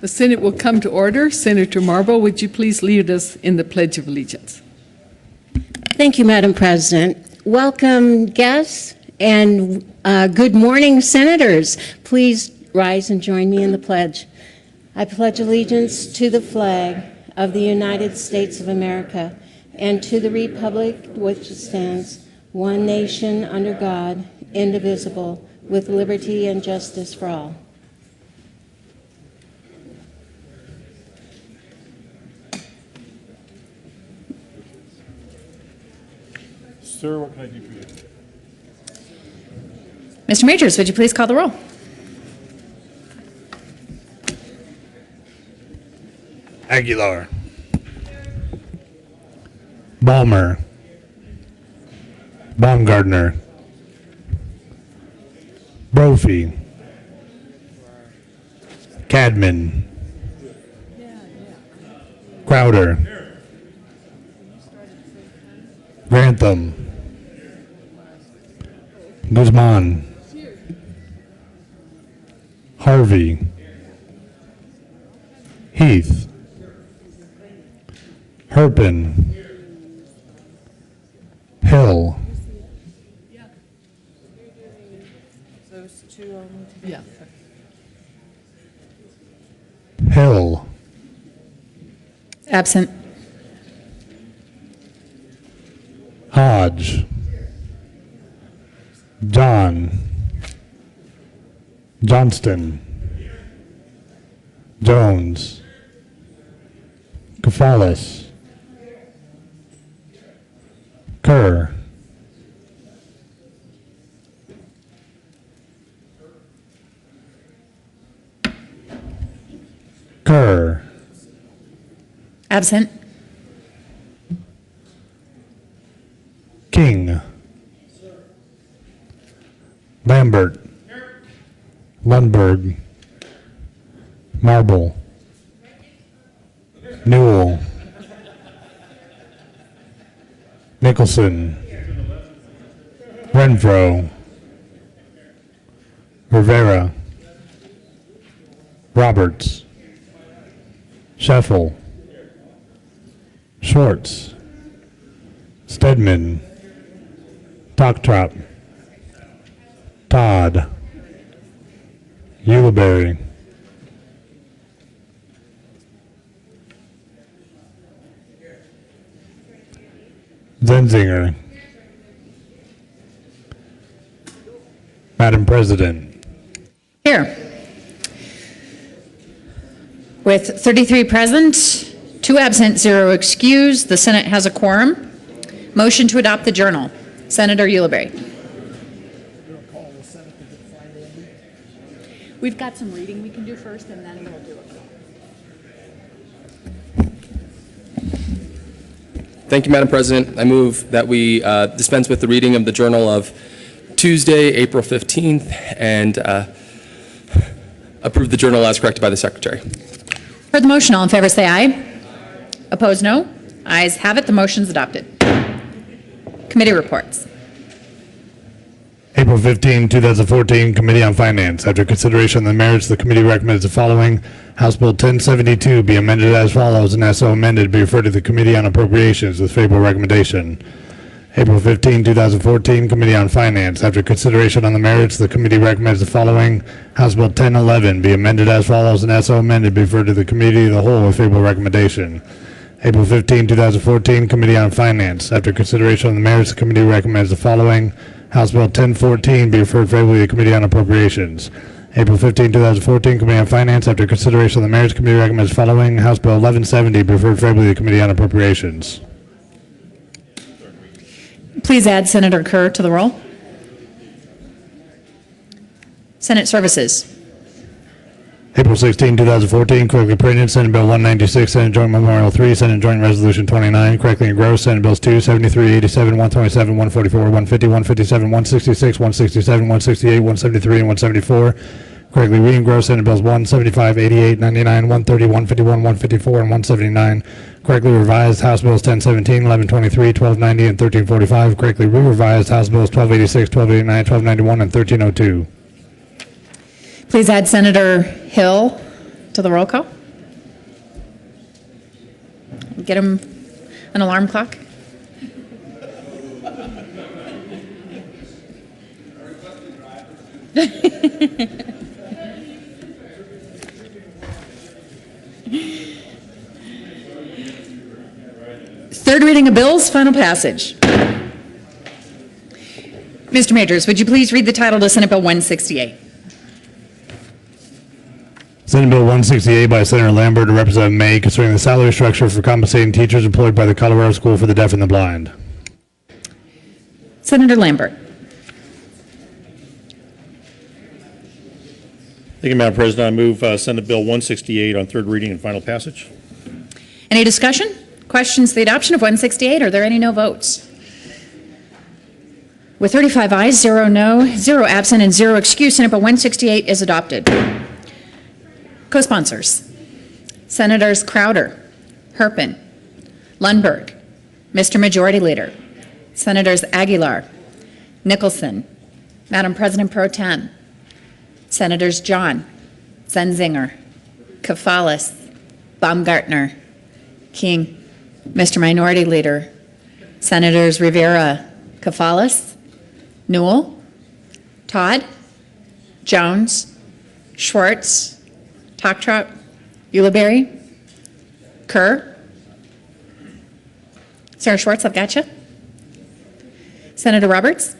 The Senate will come to order. Senator Marble, would you please lead us in the Pledge of Allegiance? Thank you, Madam President. Welcome, guests, and good morning, Senators. Please rise and join me in the pledge. I pledge allegiance to the flag of the United States of America and to the republic which stands, one nation under God, indivisible, with liberty and justice for all. Sir, what can I do for you? Mr. Majors, would you please call the roll? Aguilar. Balmer. Baumgardner. Brophy. Cadman. Crowder. Grantham. Guzman. Harvey. Heath. Herpin. Hill. Yeah. Hill. Absent. Hodge. John. Johnston. Jones. Cafalis. Kerr. Kerr. Absent. King. Lambert. Lundberg. Marble. Newell. Nicholson. Renfro. Rivera. Roberts. Scheffel. Schwartz. Stedman. Tocktrop. Todd. Ulibarri. Zenzinger. Madam President. Here. With 33 present, 2 absent, 0 excused, the Senate has a quorum. Motion to adopt the journal. Senator Ulibarri. We've got some reading we can do first, and then we'll do it. Thank you, Madam President. I move that we dispense with the reading of the journal of Tuesday, April 15th, and approve the journal as corrected by the Secretary. For the motion, all in favor say aye. Opposed, no. Ayes have it. The motion is adopted. Committee reports. April 15, 2014, Committee on Finance. After consideration of the merits, the committee recommends the following. House Bill 1072 be amended as follows, and as so amended, be referred to the Committee on Appropriations with favorable recommendation. April 15, 2014, Committee on Finance. After consideration on the merits, the committee recommends the following. House Bill 1011 be amended as follows, and as so amended, be referred to the Committee of the Whole with favorable recommendation. April 15, 2014, Committee on Finance. After consideration on the merits, the committee recommends the following. House Bill 1014 be referred favorably to the Committee on Appropriations. April 15, 2014, Committee on Finance. After consideration on the merits, the committee recommends the following. House Bill 1170 be referred favorably to the Committee on Appropriations. Please add Senator Kerr to the roll. Senate Services. April 16, 2014, correctly printed, Senate Bill 196, Senate Joint Memorial 3, Senate Joint Resolution 29, correctly engrossed, Senate Bills 2, 73, 87, 127, 144, 150, 157, 166, 167, 168, 173, and 174, correctly re-engrossed, Senate Bills 1, 75, 88, 99, 130, 151, 154, and 179, correctly revised, House Bills 1017, 1123, 1290, and 1345, correctly re-revised, House Bills 1286, 1289, 1291, and 1302. Please add Senator Hill to the roll call. Get him an alarm clock. Third reading of bills, final passage. Mr. Majors, would you please read the title to Senate Bill 168? Senate Bill 168 by Senator Lambert and Representative May concerning the salary structure for compensating teachers employed by the Colorado School for the Deaf and the Blind. Senator Lambert. Thank you, Madam President. I move Senate Bill 168 on third reading and final passage. Any discussion? Questions to the adoption of 168? Are there any no votes? With 35 ayes, 0 no, 0 absent, and 0 excused, Senate Bill 168 is adopted. Co-sponsors, Senators Crowder, Herpin, Lundberg, Mr. Majority Leader, Senators Aguilar, Nicholson, Madam President Pro Tem, Senators John, Zenzinger, Kafalis, Baumgartner, King, Mr. Minority Leader, Senators Rivera, Kafalis, Newell, Todd, Jones, Schwartz, Tocktrop, Ulibarri, Kerr. Senator Schwartz, I've got you. Senator Roberts.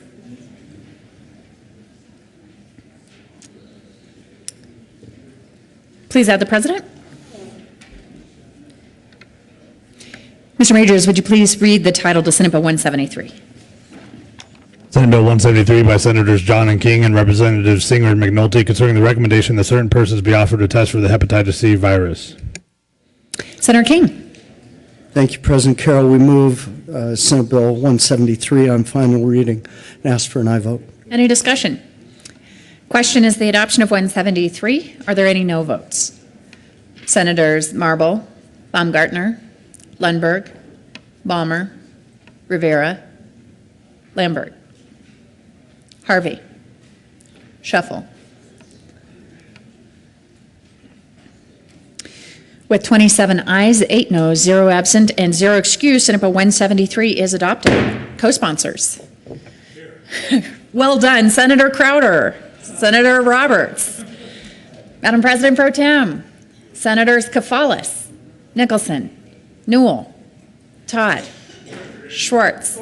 Please add the president. Mr. Majors, would you please read the title to Senate Bill 173? Senate Bill 173 by Senators John and King and Representatives Singer and McNulty concerning the recommendation that certain persons be offered a test for the hepatitis C virus. Senator King. Thank you, President Carroll. We move Senate Bill 173 on final reading and ask for an aye vote. Any discussion? Question is the adoption of 173. Are there any no votes? Senators Marble, Baumgartner, Lundberg, Balmer, Rivera, Lambert, Harvey, Shuffle. With 27 ayes, 8 noes, 0 absent, and 0 excused, Senate Bill 173 is adopted. Co-sponsors. Well done, Senator Crowder, Senator Roberts, Madam President Pro Tem, Senators Kafalis, Nicholson, Newell, Todd, Schwartz,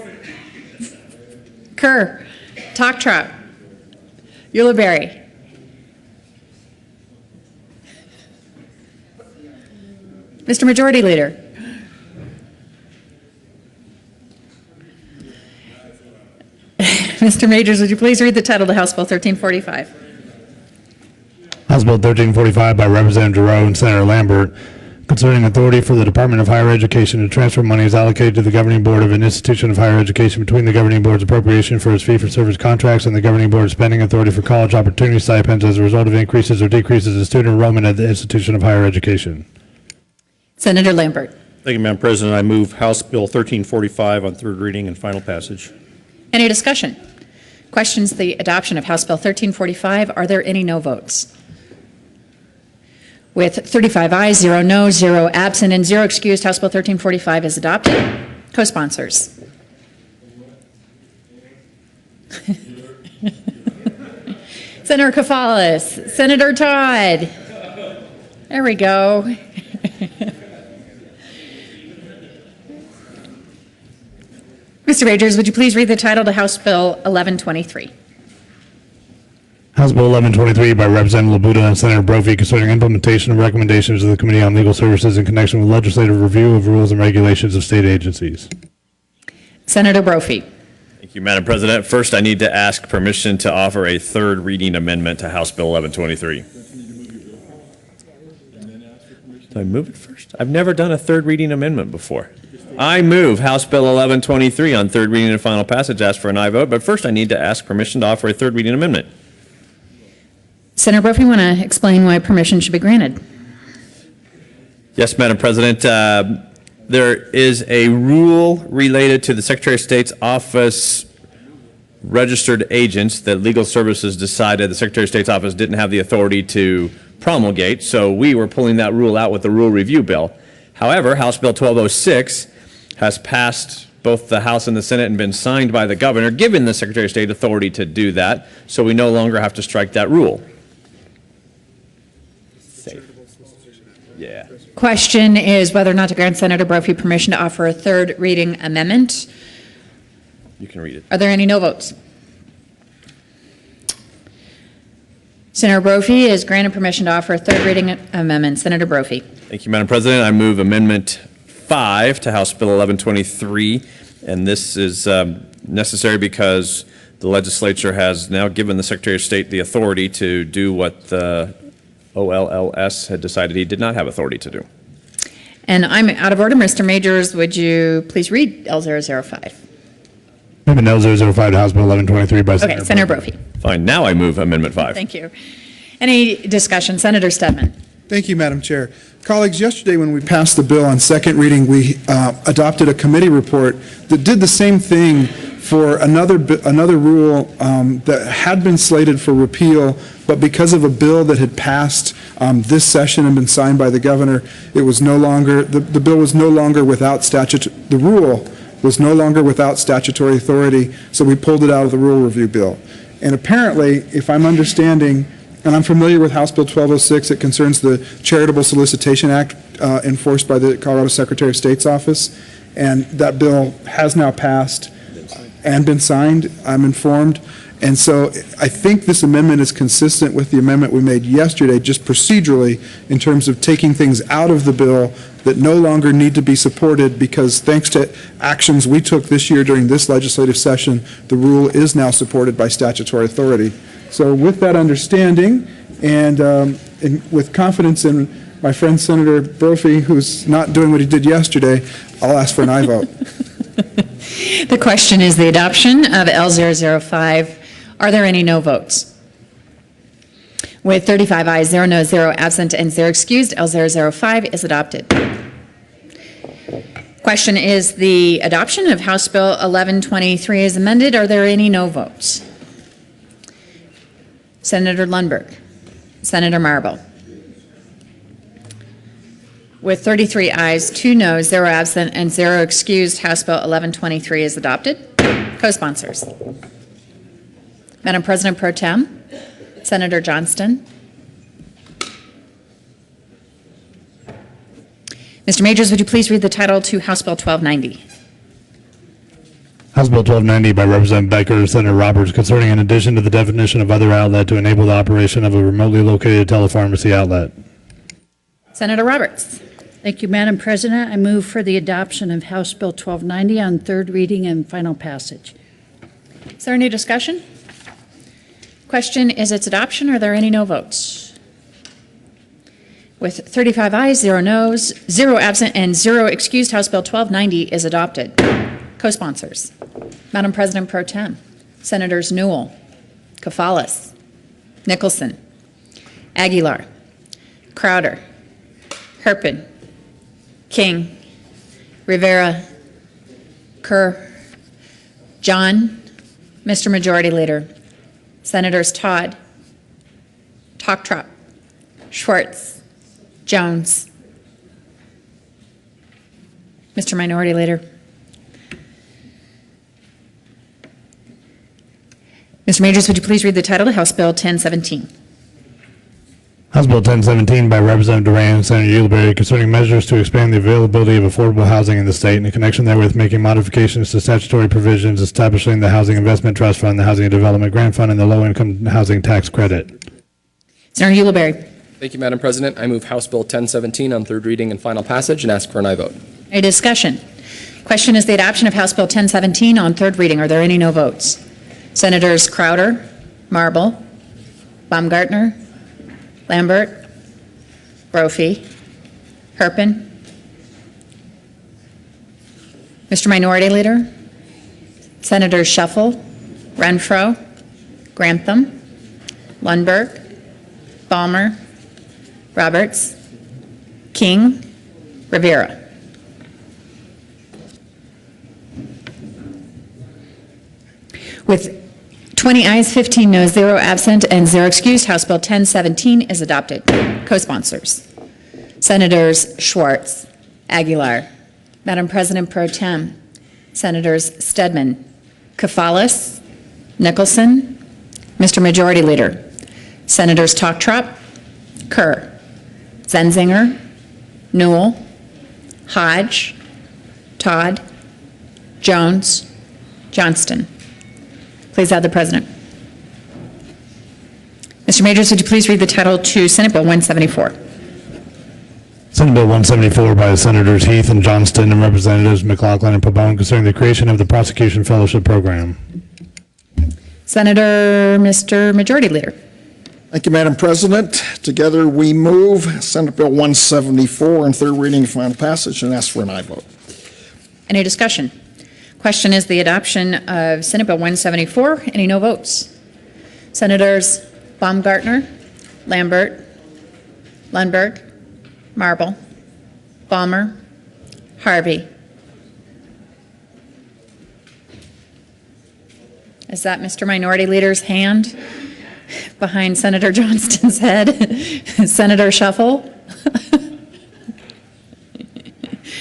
Kerr, Tocktrop, Ulibarri, Mr. Majority Leader. Mr. Majors, would you please read the title to House Bill 1345? House Bill 1345 by Representative Giroux and Senator Lambert concerning authority for the Department of Higher Education to transfer monies allocated to the governing board of an institution of higher education between the governing board's appropriation for its fee-for-service contracts and the governing board's spending authority for college opportunity stipends as a result of increases or decreases in student enrollment at the institution of higher education. Senator Lambert. Thank you, Madam President. I move House Bill 1345 on third reading and final passage. Any discussion? Questions the adoption of House Bill 1345. Are there any no votes? With 35 ayes, 0 noes, 0 absent, and 0 excused, House Bill 1345 is adopted. Co-sponsors. Senator Kafalis, Senator Todd. There we go. Mr. Majors, would you please read the title to House Bill 1123? House Bill 1123 by Representative Labuda and Senator Brophy concerning implementation of recommendations of the Committee on Legal Services in connection with legislative review of rules and regulations of state agencies. Senator Brophy. Thank you, Madam President. First, I need to ask permission to offer a third reading amendment to House Bill 1123. Do I move it first? I've never done a third reading amendment before. I move House Bill 1123 on third reading and final passage. Ask for an aye vote, but first I need to ask permission to offer a third reading amendment. Senator Brophy, want to explain why permission should be granted? Yes, Madam President. There is a rule related to the Secretary of State's office registered agents that Legal Services decided the Secretary of State's office didn't have the authority to promulgate, so we were pulling that rule out with the rule review bill. However, House Bill 1206 has passed both the House and the Senate and been signed by the governor, giving the Secretary of State authority to do that, so we no longer have to strike that rule. Safe. Yeah. Question is whether or not to grant Senator Brophy permission to offer a third reading amendment. You can read it. Are there any no votes? Senator Brophy is granted permission to offer a third reading amendment. Senator Brophy. Thank you, Madam President. I move Amendment 5 to House Bill 1123, and this is necessary because the legislature has now given the Secretary of State the authority to do what the OLLS had decided he did not have authority to do. And I'm out of order. Mr. Majors, would you please read L005? Amendment L005 to House Bill 1123 by Okay, Senator Brophy. Fine. Now I move Amendment 5. Thank you. Any discussion? Senator Stedman. Thank you, Madam Chair. Colleagues, yesterday when we passed the bill on second reading, we adopted a committee report that did the same thing for another rule that had been slated for repeal, but because of a bill that had passed this session and been signed by the governor, it was no longer, the bill was no longer without the rule was no longer without statutory authority, so we pulled it out of the rule review bill. And apparently, if I'm understanding, and I'm familiar with House Bill 1206, it concerns the Charitable Solicitation Act enforced by the Colorado Secretary of State's office, and that bill has now passed and been signed, I'm informed. And so I think this amendment is consistent with the amendment we made yesterday, just procedurally, in terms of taking things out of the bill that no longer need to be supported because thanks to actions we took this year during this legislative session, the rule is now supported by statutory authority. So with that understanding and with confidence in my friend Senator Brophy, who's not doing what he did yesterday, I'll ask for an aye vote. The question is the adoption of L005. Are there any no votes? With 35 ayes, 0 noes, 0 absent, and 0 excused, L005 is adopted. Question is the adoption of House Bill 1123 is amended. Are there any no votes? Senator Lundberg. Senator Marble. With 33 ayes, 2 noes, 0 absent, and 0 excused, House Bill 1123 is adopted. Co-sponsors. Madam President Pro Tem, Senator Johnston. Mr. Majors, would you please read the title to House Bill 1290? House Bill 1290 by Representative Becker, Senator Roberts, concerning an addition to the definition of other outlet to enable the operation of a remotely located telepharmacy outlet. Senator Roberts. Thank you, Madam President. I move for the adoption of House Bill 1290 on third reading and final passage. Is there any discussion? Question is its adoption. Are there any no votes? With 35 ayes, 0 noes, 0 absent, and 0 excused, House Bill 1290 is adopted. Co-sponsors. Madam President Pro Tem, Senators Newell, Kafalas, Nicholson, Aguilar, Crowder, Herpin, King, Rivera, Kerr, John, Mr. Majority Leader, Senators Todd, Toktrop, Schwartz, Jones, Mr. Minority Leader. Mr. Majors, would you please read the title to House Bill 1017? House Bill 1017 by Representative Duran, Senator Ulibarri, concerning measures to expand the availability of affordable housing in the state and in connection therewith making modifications to statutory provisions establishing the Housing Investment Trust Fund, the Housing Development Grant Fund, and the Low-Income Housing Tax Credit. Senator Ulibarri. Thank you, Madam President. I move House Bill 1017 on third reading and final passage and ask for an aye vote. Any discussion? Question is the adoption of House Bill 1017 on third reading. Are there any no votes? Senators Crowder, Marble, Baumgartner, Lambert, Brophy, Herpin. Mr. Minority Leader, Senators Shuffle, Renfro, Grantham, Lundberg, Balmer, Roberts, King, Rivera. With 20 ayes, 15 noes, 0 absent, and 0 excused, House Bill 1017 is adopted. Co-sponsors, Senators Schwartz, Aguilar. Madam President Pro Tem, Senators Stedman, Kafalis, Nicholson, Mr. Majority Leader, Senators Toktrop, Kerr, Zenzinger, Newell, Hodge, Todd, Jones, Johnston. Please add the President. Mr. Majors, would you please read the title to Senate Bill 174? Senate Bill 174 by Senators Heath and Johnston and Representatives McLaughlin and Pabon concerning the creation of the Prosecution Fellowship Program. Senator, Mr. Majority Leader. Thank you, Madam President. Together we move Senate Bill 174 on third reading and final passage and ask for an aye vote. Any discussion? Question is the adoption of Senate Bill 174. Any no votes? Senators Baumgartner, Lambert, Lundberg, Marble, Balmer, Harvey. Is that Mr. Minority Leader's hand behind Senator Johnston's head? Senator Shuffle?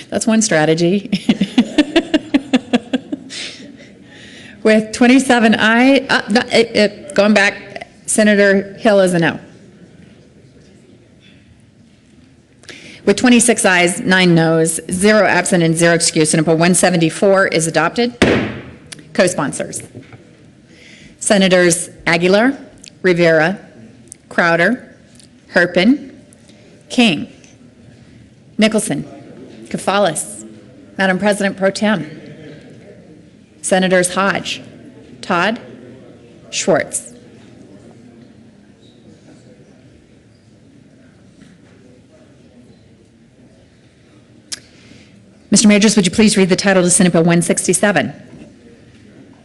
That's one strategy. With 27 ayes, going back, Senator Hill is a no. With 26 ayes, 9 noes, 0 absent, and 0 excused, Senate Bill 174 is adopted. Co-sponsors, Senators Aguilar, Rivera, Crowder, Herpin, King, Nicholson, Kafalis, Madam President Pro Tem, Senators Hodge, Todd, Schwartz. Mr. Majors, would you please read the title to Senate Bill 167?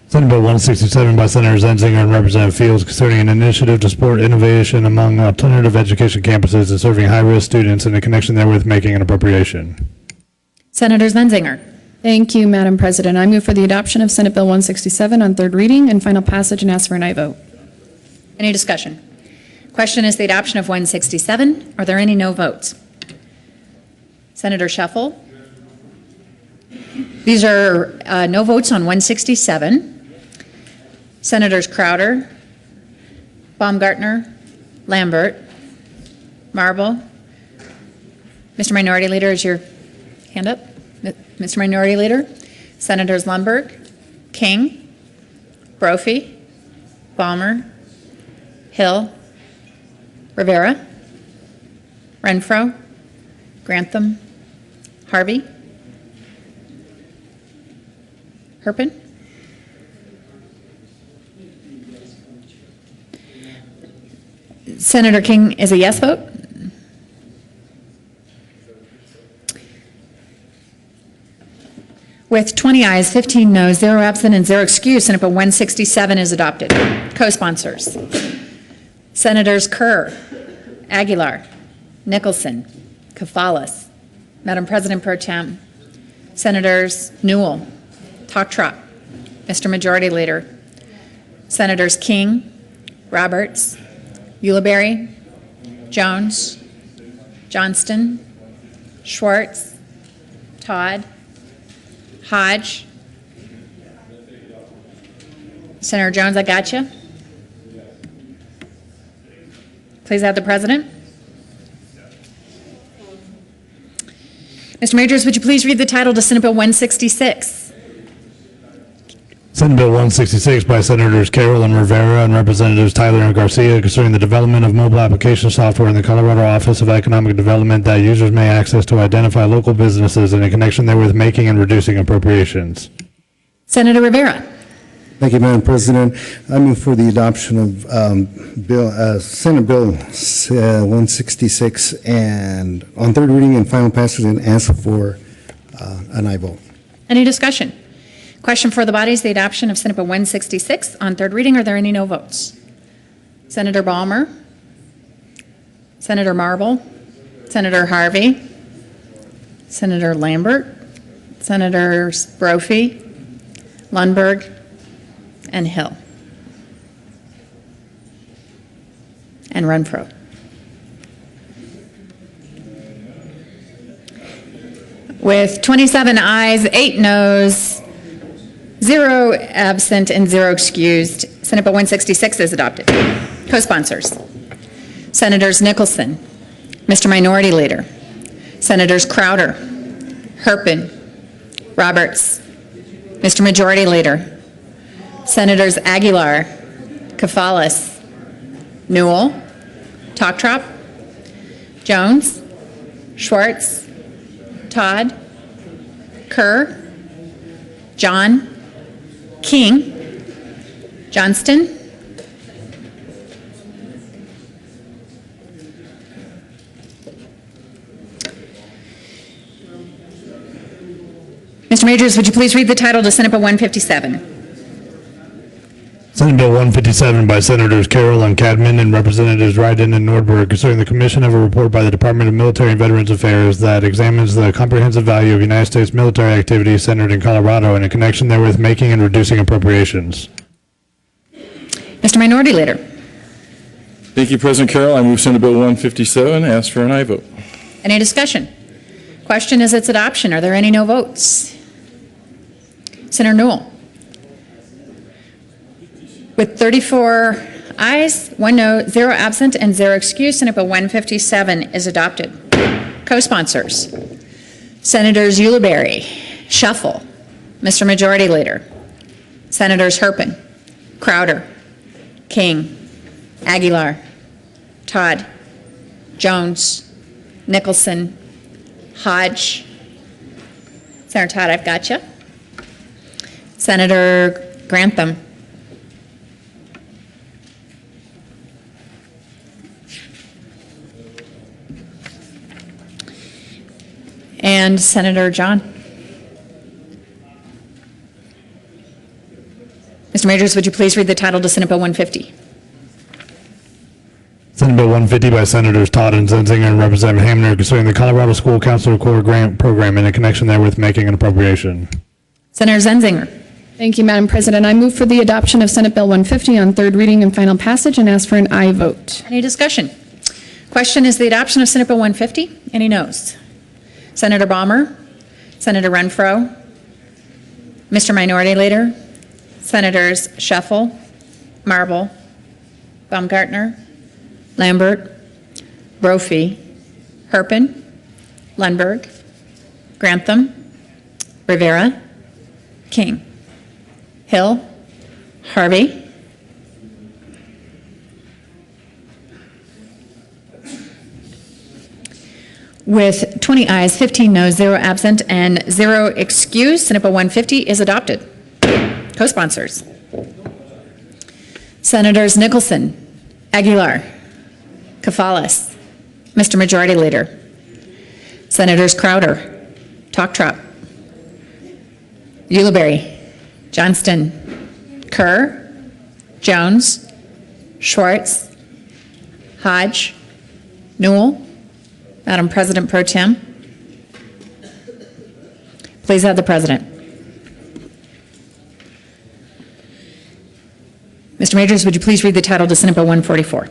Senate Bill 167 by Senators Zenzinger and Representative Fields concerning an initiative to support innovation among alternative education campuses and serving high-risk students and in connection therewith making an appropriation. Senator Zenzinger. Thank you, Madam President. I move for the adoption of Senate Bill 167 on third reading and final passage and ask for an aye vote. Any discussion? Question is the adoption of 167. Are there any no votes? Senator Shuffle? These are no votes on 167. Senators Crowder, Baumgartner, Lambert, Marble. Mr. Minority Leader, is your hand up? Mr. Minority Leader? Senators Lundberg, King, Brophy, Balmer, Hill, Rivera, Renfro, Grantham, Harvey, Herpin? Senator King is a yes vote. With 20 ayes, 15 noes, 0 absent, and 0 excused, Senate Bill 167 is adopted. Co-sponsors, Senators Kerr, Aguilar, Nicholson, Kafalis, Madam President Pro Tem, Senators Newell, Toktrop, Mr. Majority Leader, Senators King, Roberts, Ulibarri, Jones, Johnston, Schwartz, Todd, Hodge. Senator Jones, I got you. Please add the President. Mr. Majors, would you please read the title to Senate Bill 166? Senate Bill 166 by Senators Carroll and Rivera and Representatives Tyler and Garcia concerning the development of mobile application software in the Colorado Office of Economic Development that users may access to identify local businesses and in connection therewith making and reducing appropriations. Senator Rivera. Thank you, Madam President. I move for the adoption of Senate Bill 166 and on third reading and final passage and ask for an aye vote. Any discussion? Question for the body is the adoption of Senate Bill 166 on third reading. Are there any no votes? Senator Balmer, Senator Marble, Senator Harvey, Senator Lambert, Senator Brophy, Lundberg, and Hill. And Renfro. With 27 ayes, 8 noes, 0 absent, and 0 excused, Senate Bill 166 is adopted. Co-sponsors: Senators Nicholson, Mr. Minority Leader, Senators Crowder, Herpin, Roberts, Mr. Majority Leader, Senators Aguilar, Kafalis, Newell, Talktrop, Jones, Schwartz, Todd, Kerr, John, King, Johnston, Mr. Majors, would you please read the title to Senate Bill 157? Senate Bill 157 by Senators Carroll and Cadman and Representatives Ryden and Nordberg concerning the commission of a report by the Department of Military and Veterans Affairs that examines the comprehensive value of United States military activities centered in Colorado and in connection therewith making and reducing appropriations. Mr. Minority Leader. Thank you, President Carroll. I move Senate Bill 157. Ask for an aye vote. Any discussion? Question is its adoption. Are there any no votes? Senator Newell. With 34 ayes, 1 no, 0 absent, and 0 excused, Senate Bill 157 is adopted. Co-sponsors: Senators Ulibarri, Shuffle, Mr. Majority Leader, Senators Herpin, Crowder, King, Aguilar, Todd, Jones, Nicholson, Hodge. Senator Todd, I've got you. Senator Grantham. And Senator John. Mr. Majors, would you please read the title to Senate Bill 150? Senate Bill 150 by Senators Todd and Zenzinger and Representative Hamner concerning the Colorado School Counselor Corps Grant Program and in connection therewith making an appropriation. Senator Zenzinger. Thank you, Madam President. I move for the adoption of Senate Bill 150 on third reading and final passage and ask for an aye vote. Any discussion? Question is the adoption of Senate Bill 150. Any noes? Senator Balmer, Senator Renfro, Mr. Minority Leader, Senators Shuffle, Marble, Baumgartner, Lambert, Brophy, Herpin, Lundberg, Grantham, Rivera, King, Hill, Harvey, with 20 ayes, 15 noes, 0 absent, and 0 excused, Senate Bill 150 is adopted. Co-sponsors: Senators Nicholson, Aguilar, Kafalis, Mr. Majority Leader, Senators Crowder, Talktrop, Ulibarri, Johnston, Kerr, Jones, Schwartz, Hodge, Newell. Madam President Pro Tem, please have the President. Mr. Majors, would you please read the title to Senate Bill 144?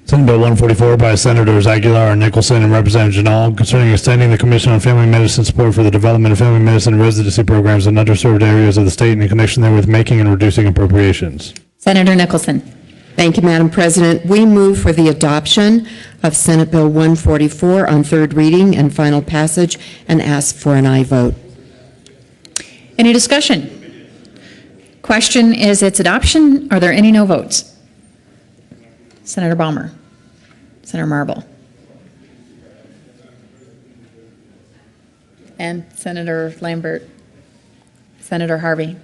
Senate Bill 144 by Senators Aguilar and Nicholson and Representative Janal concerning extending the Commission on Family Medicine support for the development of family medicine residency programs in underserved areas of the state and in connection therewith making and reducing appropriations. Senator Nicholson. Thank you, Madam President. We move for the adoption of Senate Bill 144 on third reading and final passage and ask for an aye vote. Any discussion? Question is its adoption. Are there any no votes? Senator Balmer, Senator Marble, and Senator Lambert, Senator Harvey,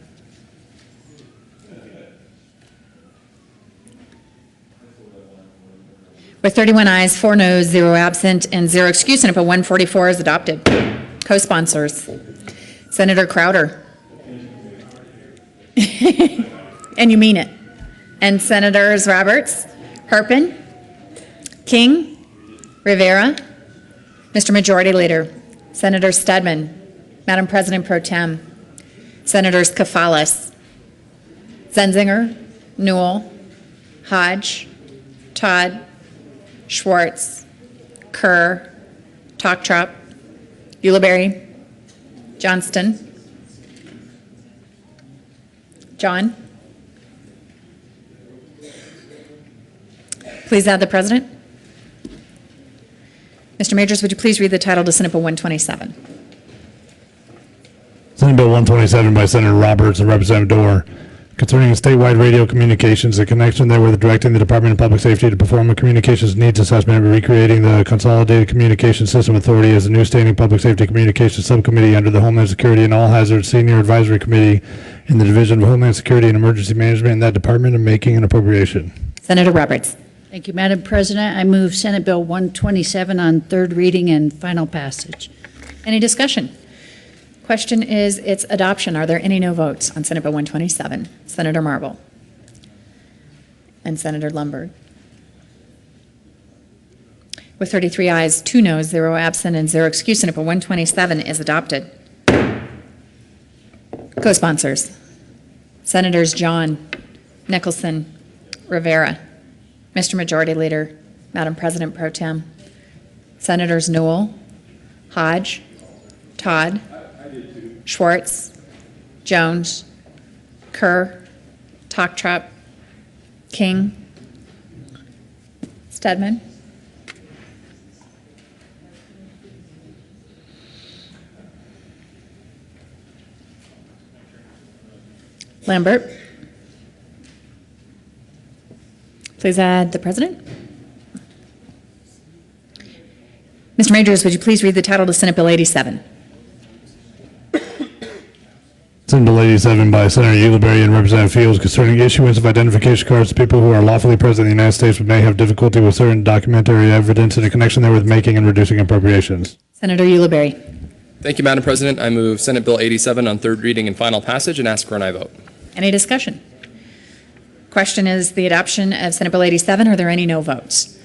With 31 ayes, 4 noes, 0 absent, and 0 excused, Senate Bill 144 is adopted. Co-sponsors, Senator Crowder. And you mean it. And Senators Roberts, Herpin, King, Rivera, Mr. Majority Leader, Senator Stedman, Madam President Pro Tem, Senators Kafalis, Zenzinger, Newell, Hodge, Todd, Schwartz, Kerr, Talktrop, Ulibarri, Johnston, John. Please add the President. Mr. Majors, would you please read the title to Senate Bill 127? Senate Bill 127 by Senator Roberts and Representative Dorr, concerning statewide radio communications, in connection therewith directing the Department of Public Safety to perform a communications needs assessment and recreating the Consolidated Communications System Authority as a new standing public safety communications subcommittee under the Homeland Security and All Hazards Senior Advisory Committee in the Division of Homeland Security and Emergency Management in that department, and making an appropriation. Senator Roberts. Thank you, Madam President. I move Senate Bill 127 on third reading and final passage. Any discussion? Question is its adoption. Are there any no votes on Senate Bill 127? Senator Marble and Senator Lombard. With 33 ayes, 2 noes, 0 absent, and 0 excused, Senate Bill 127 is adopted. Co-sponsors, Senators John, Nicholson, Rivera, Mr. Majority Leader, Madam President Pro Tem, Senators Newell, Hodge, Todd, Schwartz, Jones, Kerr, Talktrop, King, Stedman, Lambert. Please add the President. Mr. Majors, would you please read the title to Senate Bill 87? Senate Bill 87 by Senator Ulibarri and Representative Fields, concerning issuance of identification cards to people who are lawfully present in the United States but may have difficulty with certain documentary evidence in connection therewith, making and reducing appropriations. Senator Ulibarri. Thank you, Madam President. I move Senate Bill 87 on third reading and final passage and ask for an aye vote. Any discussion? Question is the adoption of Senate Bill 87. Are there any no votes?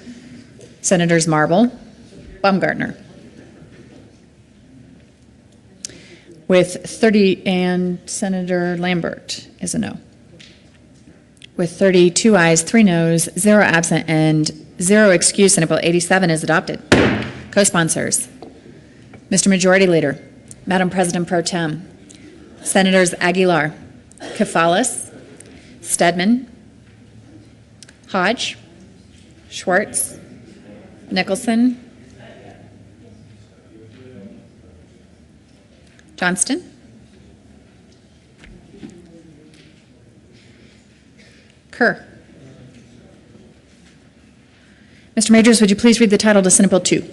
Senators Marble, Baumgartner. With 30, and Senator Lambert is a no. With 32 ayes, 3 noes, 0 absent, and 0 excused, Senate Bill 87 is adopted. Co-sponsors, Mr. Majority Leader, Madam President Pro Tem, Senators Aguilar, Kafalis, Stedman, Hodge, Schwartz, Nicholson, Johnston, Kerr. Mr. Majors, would you please read the title to Senate Bill 2?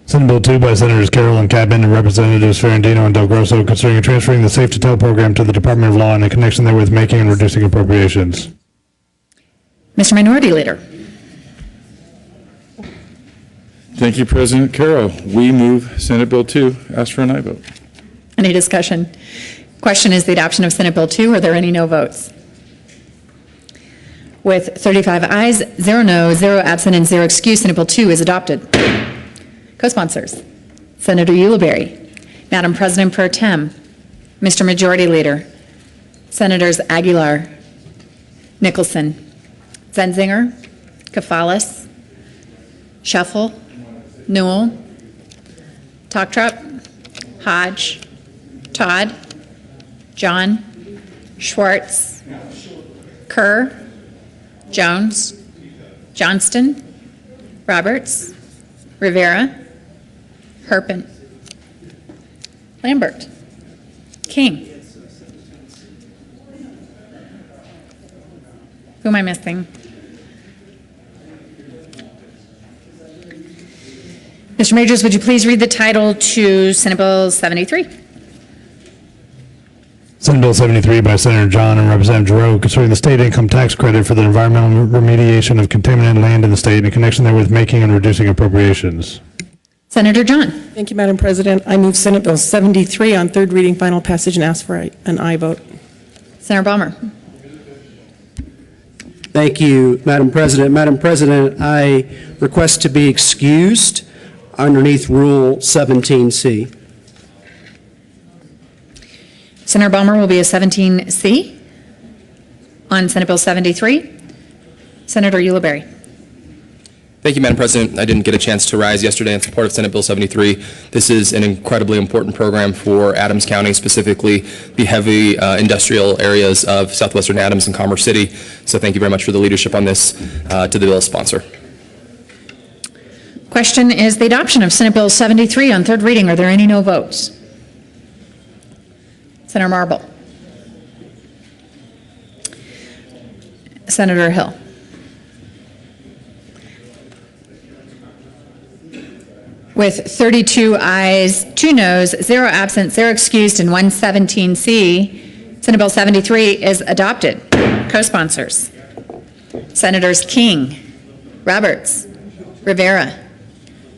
Senate Bill 2 by Senators Carroll and Cadman and Representatives Ferrandino and Del Grosso, concerning transferring the Safe to Tell program to the Department of Law and in connection therewith, making and reducing appropriations. Mr. Minority Leader. Thank you, President Carroll. We move Senate Bill 2. Ask for an aye vote. Any discussion? Question is the adoption of Senate Bill 2. Are there any no votes? With 35 ayes, 0 no, 0 absent, and 0 excused, Senate Bill 2 is adopted. Co-sponsors, Senator Ulibarri, Madam President Pro Tem, Mr. Majority Leader, Senators Aguilar, Nicholson, Zenzinger, Kafalis, Shuffle, Newell, Talktrop, Hodge, Todd, John, Schwartz, Kerr, Jones, Johnston, Roberts, Rivera, Herpin, Lambert, King. Who am I missing? Mr. Majors, would you please read the title to Senate Bill 73? Senate Bill 73 by Senator John and Representative Giroux concerning the state income tax credit for the environmental remediation of contaminated land in the state in connection therewith making and reducing appropriations. Senator John. Thank you, Madam President. I move Senate Bill 73 on third reading, final passage, and ask for an aye vote. Senator Balmer. Thank you, Madam President. Madam President, I request to be excused underneath Rule 17C. Senator Balmer will be a 17C on Senate Bill 73. Senator Ulibarri. Thank you, Madam President. I didn't get a chance to rise yesterday in support of Senate Bill 73. This is an incredibly important program for Adams County, specifically the heavy industrial areas of southwestern Adams and Commerce City. So thank you very much for the leadership on this to the bill's sponsor. Question is the adoption of Senate Bill 73 on third reading. Are there any no votes? Senator Marble. Senator Hill. With 32 ayes, 2 noes, 0 absent, 0 excused, and 117C, Senate Bill 73 is adopted. Co-sponsors: Senators King, Roberts, Rivera,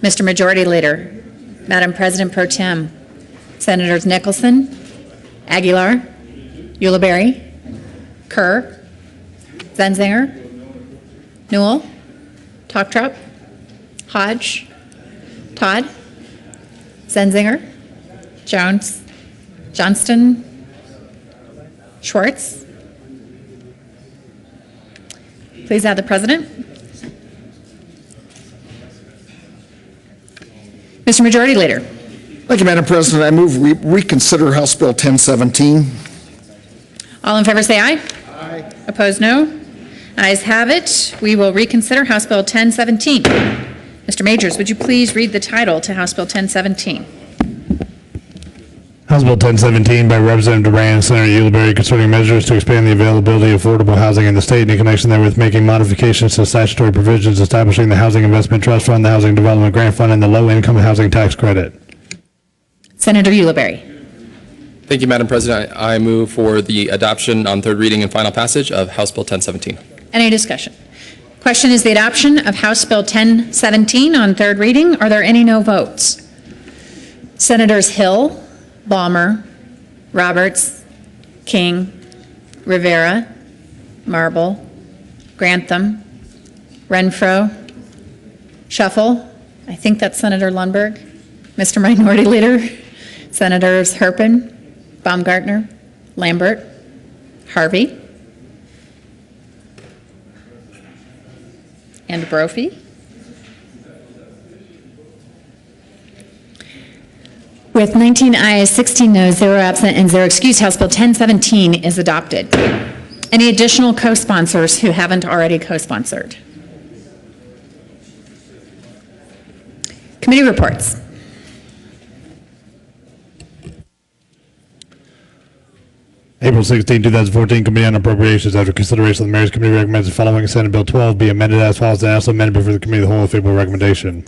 Mr. Majority Leader, Madam President Pro Tem, Senators Nicholson, Aguilar, Ulibarri, Kerr, Zenzinger, Newell, Talktrop, Hodge, Todd, Zenzinger, Jones, Johnston, Schwartz. Please add the President. Mr. Majority Leader. Thank you, Madam President. I move we reconsider House Bill 1017. All in favor say aye. Aye. Opposed, no. Ayes have it. We will reconsider House Bill 1017. Mr. Majors, would you please read the title to House Bill 1017? House Bill 1017 by Representative Duran and Senator Ulibarri concerning measures to expand the availability of affordable housing in the state and in connection therewith making modifications to statutory provisions establishing the Housing Investment Trust Fund, the Housing Development Grant Fund, and the Low-Income Housing Tax Credit. Senator Ulibarri. Thank you, Madam President. I move for the adoption on third reading and final passage of House Bill 1017. Any discussion? Question is the adoption of House Bill 1017 on third reading. Are there any no votes? Senators Hill, Balmer, Roberts, King, Rivera, Marble, Grantham, Renfro, Shuffle, I think that's Senator Lundberg, Mr. Minority Leader, Senators Herpin, Baumgartner, Lambert, Harvey, and Brophy. With 19 ayes, 16 noes, 0 absent, and 0 excused, House Bill 1017 is adopted. Any additional co-sponsors who haven't already co-sponsored? Committee reports. April 16, 2014, Committee on Appropriations. After consideration of the Mayor's Committee recommends the following Senate Bill 12 be amended as follows and also amended before the Committee of the Whole with favorable recommendation.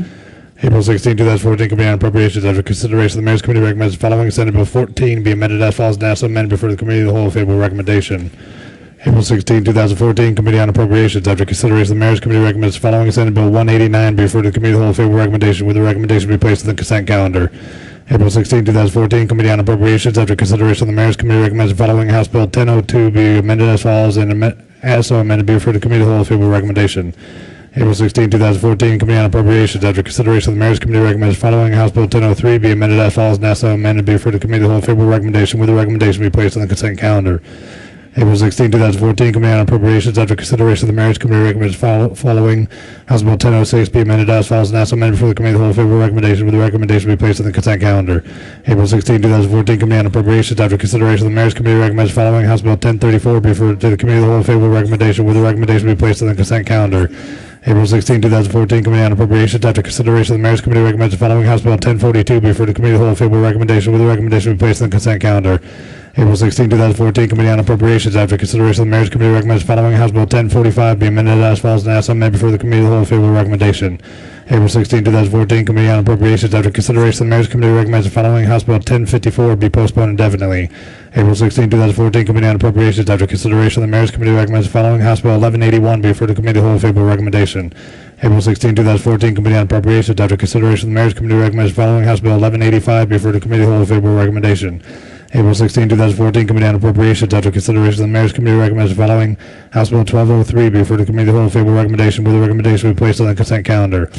April 16, 2014, Committee on Appropriations. After consideration of the Mayor's Committee recommends the following Senate Bill 14 be amended as follows and also amended before the Committee of the Whole with favorable recommendation. April 16, 2014, Committee on Appropriations. After consideration of the Mayor's Committee recommends the following Senate Bill 189 be referred to the Committee of the Whole with favorable recommendation with the recommendation be placed on the consent calendar. April 16, 2014, Committee on Appropriations. After consideration of the Mayor's Committee recommends the following House Bill 1002 be amended as follows and as so amended be referred to the Committee of the Whole with favorable recommendation. April 16, 2014, Committee on Appropriations. After consideration of the Mayor's Committee recommends the following House Bill 1003 be amended as follows and as so amended be referred to the Committee of the Whole with favorable recommendation with the recommendation be placed on the consent calendar. April 16, 2014, Committee on Appropriations. After consideration of the Mayor's Committee recommends the following House Bill 1006 be amended as follows and as amended for the Committee of the Whole with favorable recommendation with the recommendation be placed on the consent calendar. April 16, 2014, Committee on Appropriations. After consideration of the Mayor's Committee recommends the following House Bill 1034 be referred to the Committee of the Whole with favorable recommendation with the recommendation be placed on the consent calendar. April 16, 2014, Committee on Appropriations. After consideration of the Mayor's Committee recommends the following House Bill 1042 be referred to the Committee of the Whole with favorable recommendation with the recommendation be placed on the consent calendar. April 16, 2014, Committee on Appropriations. After consideration of the Mayor's Committee recommends the following House Bill 1045 be amended as follows and as amended before the Committee of the Whole with favorable recommendation. April 16, 2014, Committee on Appropriations. After consideration, the Mayor's Committee recommends the following House Bill 1054 be postponed indefinitely. April 16, 2014, Committee on Appropriations. After consideration, the Mayor's Committee recommends the following House Bill 1181 be referred to Committee of the Whole with favorable recommendation. April 16, 2014, Committee on Appropriations. After consideration, the Mayor's Committee recommends the following House Bill 1185 be referred to Committee of the Whole with favorable recommendation. April 16, 2014, Committee on Appropriations. After consideration, the Mayor's Committee recommends the following House Bill 1203 be referred to Committee of the Whole with favorable recommendation, with the recommendation be placed on the consent calendar.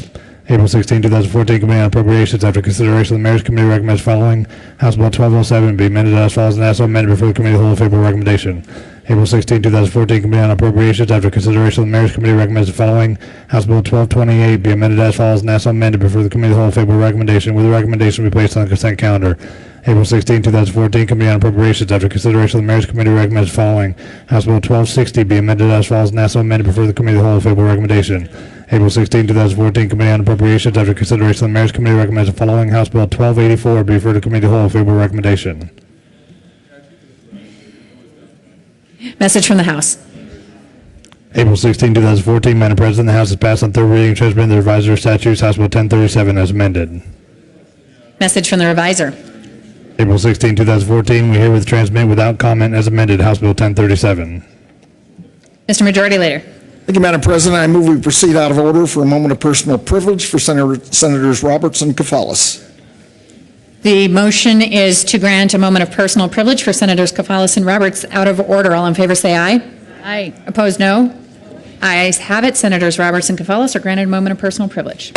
April 16, 2014, Committee on Appropriations. After consideration, the Mayor's Committee recommends the following House Bill 1207 be amended as follows and as so amended before the Committee of the Whole with favorable recommendation. April 16, 2014, Committee on Appropriations. After consideration, the Mayor's Committee recommends the following House Bill 1228 be amended as follows and as so amended before the Committee of the Whole with favorable recommendation, with the recommendation be placed on the consent calendar. April 16, 2014, Committee on Appropriations. After consideration, the Mayor's Committee recommends the following House Bill 1260 be amended as follows and as so amended before the Committee of the Whole with favorable recommendation. April 16, 2014, Committee on Appropriations. After consideration, the Mayor's Committee recommends the following House Bill 1284 be referred to Committee of the Whole with favorable recommendation. Message from the House. April 16, 2014, Madam President, the House has passed on third reading and transmitted the revised statutes, House Bill 1037 as amended. Message from the Reviser. April 16, 2014, we herewith transmit without comment as amended House Bill 1037. Mr. Majority Leader. Thank you, Madam President. I move we proceed out of order for a moment of personal privilege for Senators Roberts and Kafalis. The motion is to grant a moment of personal privilege for Senators Kafalis and Roberts. Out of order. All in favor say aye. Aye. Opposed, no. Ayes have it. Senators Roberts and Kafalis are granted a moment of personal privilege.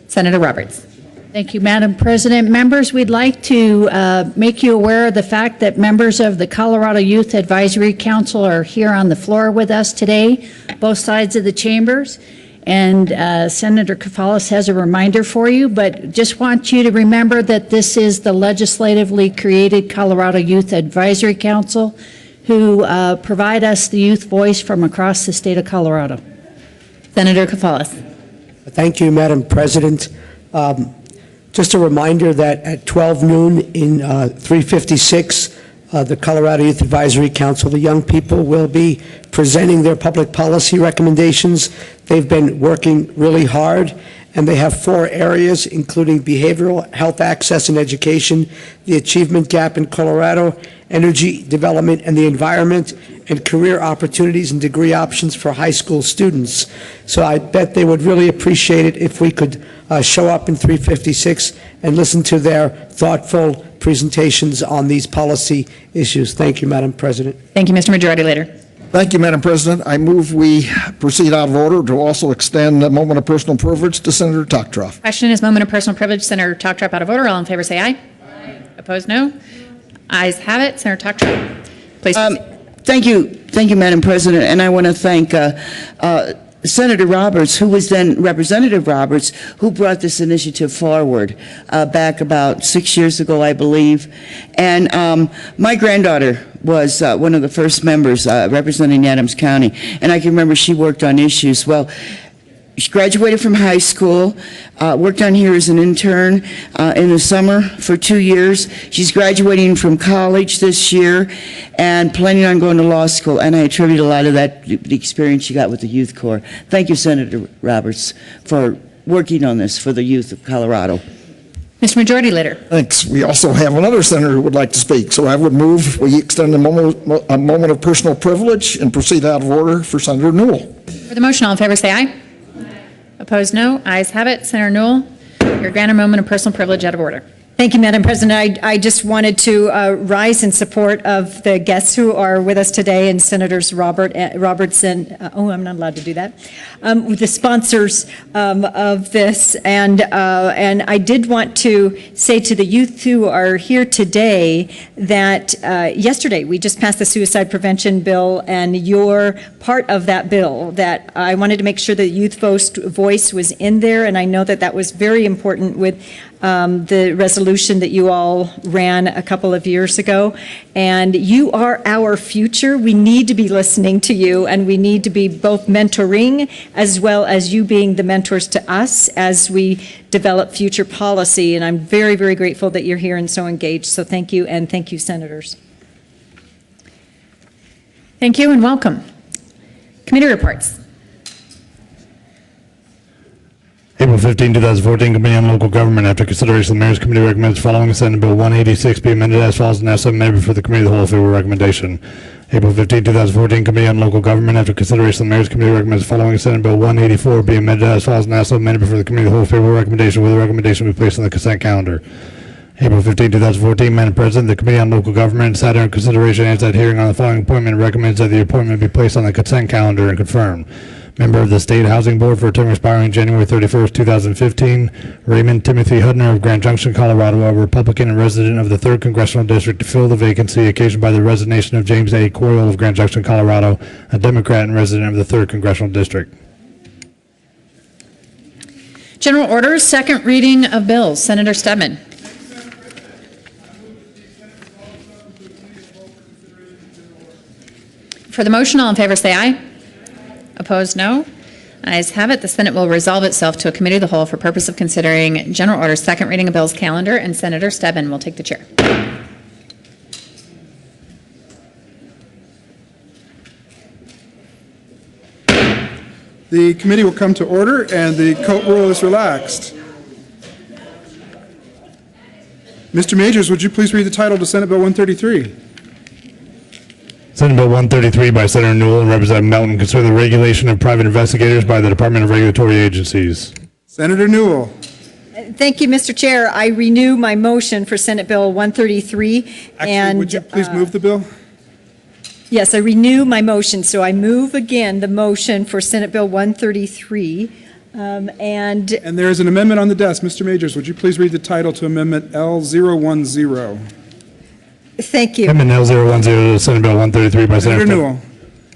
Senator Roberts. Thank you, Madam President. Members, we'd like to make you aware of the fact that members of the Colorado Youth Advisory Council are here on the floor with us today, both sides of the chambers. And Senator Kafalis has a reminder for you, but just want you to remember that this is the legislatively created Colorado Youth Advisory Council who provide us the youth voice from across the state of Colorado. Senator Kafalis. Thank you, Madam President. Just a reminder that at 12 noon in 356, the Colorado Youth Advisory Council, the young people will be presenting their public policy recommendations. They've been working really hard, and they have 4 areas, including behavioral health access and education, the achievement gap in Colorado, energy development and the environment, and career opportunities and degree options for high school students. So I bet they would really appreciate it if we could show up in 356 and listen to their thoughtful presentations on these policy issues. Thank you, Madam President. Thank you, Mr. Majority Leader. Thank you, Madam President. I move we proceed out of order to also extend a moment of personal privilege to Senator Toktroff. Question is moment of personal privilege. Senator Toktroff out of order. All in favor say aye. Aye. Opposed, no. Ayes have it. Senator Toktroff, please. Thank you, Madam President, and I want to thank Senator Roberts, who was then Representative Roberts, who brought this initiative forward back about 6 years ago, I believe. And my granddaughter was one of the first members representing Adams County, and I can remember she worked on issues. Well, she graduated from high school, worked on here as an intern in the summer for 2 years. She's graduating from college this year and planning on going to law school, and I attribute a lot of that to the experience she got with the Youth Corps. Thank you, Senator Roberts, for working on this for the youth of Colorado. Mr. Majority Leader. Thanks. We also have another senator who would like to speak, so I would move we extend a moment of personal privilege and proceed out of order for Senator Newell. For the motion, all in favor say aye. Opposed, no. Ayes have it. Senator Newell, you're granted a moment of personal privilege out of order. Thank you, Madam President. I just wanted to rise in support of the guests who are with us today, and Senators Roberts and, I'm not allowed to do that, the sponsors of this. And I did want to say to the youth who are here today that yesterday we just passed the suicide prevention bill, and you're part of that bill. That I wanted to make sure that youth voice was in there, and I know that that was very important with the resolution that you all ran a couple of years ago. And you are our future. We need to be listening to you, and we need to be both mentoring as well as you being the mentors to us as we develop future policy. And I'm very, very grateful that you're here and so engaged. So thank you, and thank you, Senators. Thank you and welcome. Committee reports. April 15, 2014, Committee on Local Government. After consideration, the Mayor's Committee recommends following Senate Bill 186 be amended as follows and as submitted before the Committee of the Whole favorable recommendation. April 15, 2014, Committee on Local Government. After consideration, the Mayor's Committee recommends following Senate Bill 184 be amended as follows and as submitted before the Committee of the Whole favorable recommendation with the recommendation be placed on the consent calendar. April 15, 2014, Madam President, the Committee on Local Government sat under consideration and at hearing on the following appointment recommends that the appointment be placed on the consent calendar and confirmed. Member of the State Housing Board for a term expiring January 31st, 2015, Raymond Timothy Hudner of Grand Junction, Colorado, a Republican and resident of the 3rd Congressional District, to fill the vacancy occasioned by the resignation of James A. Coyle of Grand Junction, Colorado, a Democrat and resident of the 3rd Congressional District. General orders, second reading of bills. Senator Stedman. For the motion, all in favor say aye. Opposed, no. Ayes have it. The Senate will resolve itself to a committee of the whole for purpose of considering general orders, second reading of bills calendar, and Senator Stedman will take the chair. The committee will come to order and the court rule is relaxed. Mr. Majors, would you please read the title to Senate Bill 133? Senate Bill 133 by Senator Newell and Representative Melton concerning the regulation of private investigators by the Department of Regulatory Agencies. Senator Newell. Thank you, Mr. Chair. I renew my motion for Senate Bill 133. Actually, would you please move the bill? Yes, I renew my motion. So I move again the motion for Senate Bill 133. And there is an amendment on the desk. Mr. Majors, would you please read the title to Amendment L010? Thank you. Amendment L010 to Senate Bill 133 by Senator Newell.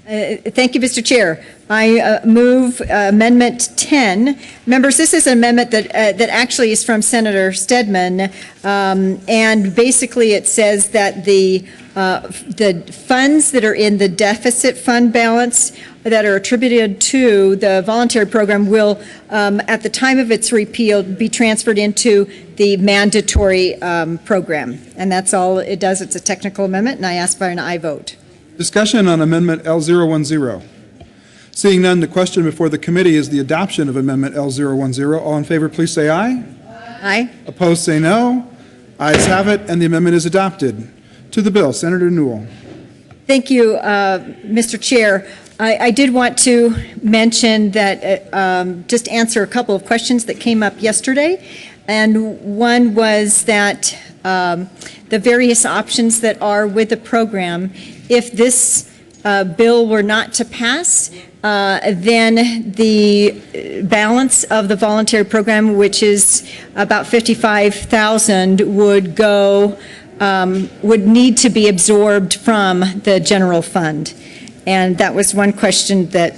Thank you, Mr. Chair. I move Amendment 10. Members, this is an amendment that actually is from Senator Stedman, and basically it says that the funds that are in the deficit fund balance that are attributed to the voluntary program will, at the time of its repeal, be transferred into the mandatory program. And that's all it does. It's a technical amendment, and I ask for an aye vote. Discussion on Amendment L010. Seeing none, the question before the committee is the adoption of Amendment L010. All in favor, please say aye. Aye. Opposed, say no. Ayes have it, and the amendment is adopted. To the bill, Senator Newell. Thank you, Mr. Chair. I did want to mention that, just answer a couple of questions that came up yesterday. And one was that the various options that are with the program, if this bill were not to pass, then the balance of the voluntary program, which is about $55,000, would go, would need to be absorbed from the general fund. And that was one question that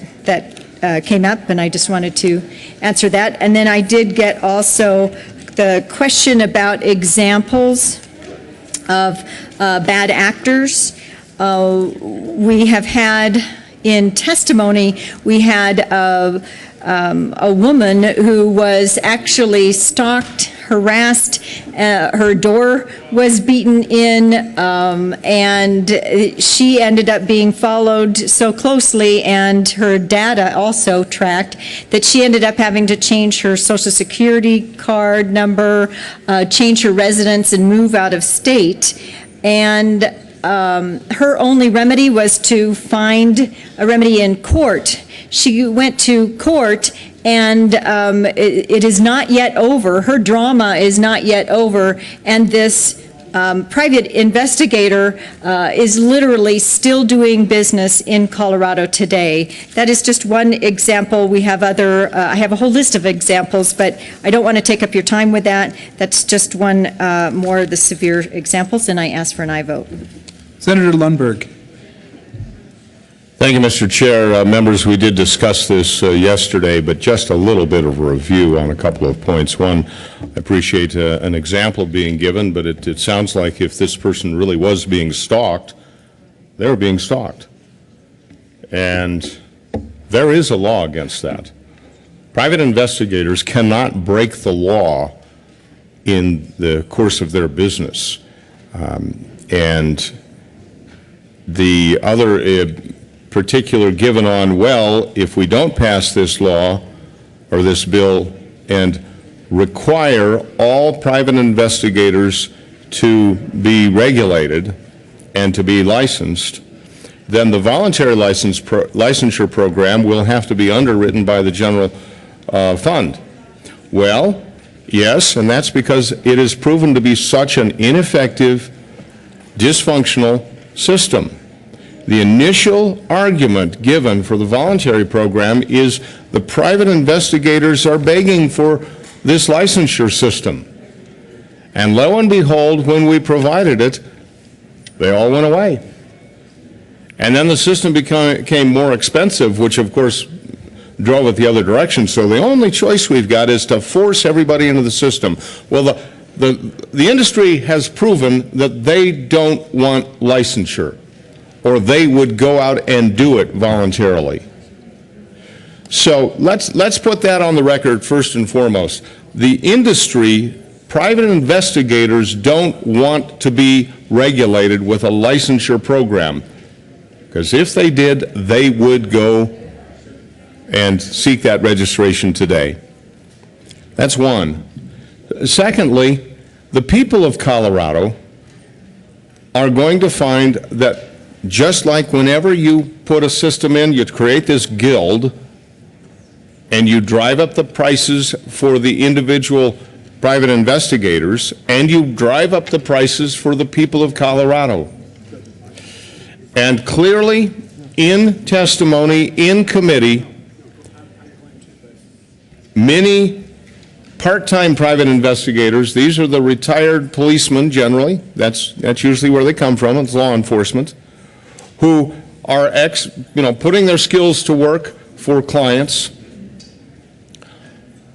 came up, and I just wanted to answer that. And then I did get also the question about examples of bad actors. We have had in testimony, we had a woman who was actually stalked, harassed, her door was beaten in, and she ended up being followed so closely, and her data also tracked, that she ended up having to change her Social Security card number, change her residence, and move out of state. And her only remedy was to find a remedy in court. She went to court, and it is not yet over. Her drama is not yet over, and this private investigator is literally still doing business in Colorado today. That is just one example. We have other, I have a whole list of examples, but I don't want to take up your time with that. That's just one more of the severe examples, and I ask for an aye vote. Senator Lundberg. Thank you, Mr. Chair. Members, we did discuss this yesterday, but just a little bit of a review on a couple of points. One, I appreciate an example being given, but it sounds like if this person really was being stalked, they were being stalked. And there is a law against that. Private investigators cannot break the law in the course of their business. And the other particular given on, well, if we don't pass this law or this bill and require all private investigators to be regulated and to be licensed, then the voluntary licensure program will have to be underwritten by the general fund. Well, yes, and that's because it is proven to be such an ineffective, dysfunctional system. The initial argument given for the voluntary program is the private investigators are begging for this licensure system. And lo and behold, when we provided it, they all went away. And then the system became more expensive, which of course drove it the other direction. So the only choice we've got is to force everybody into the system. Well, the industry has proven that they don't want licensure, or they would go out and do it voluntarily. So let's put that on the record first and foremost. The industry, private investigators don't want to be regulated with a licensure program, because if they did, they would go and seek that registration today. That's one. Secondly, the people of Colorado are going to find that just like whenever you put a system in, you create this guild and you drive up the prices for the individual private investigators, and you drive up the prices for the people of Colorado. And clearly, in testimony, in committee, many part-time private investigators, these are the retired policemen generally, that's usually where they come from, it's law enforcement, who are putting their skills to work for clients.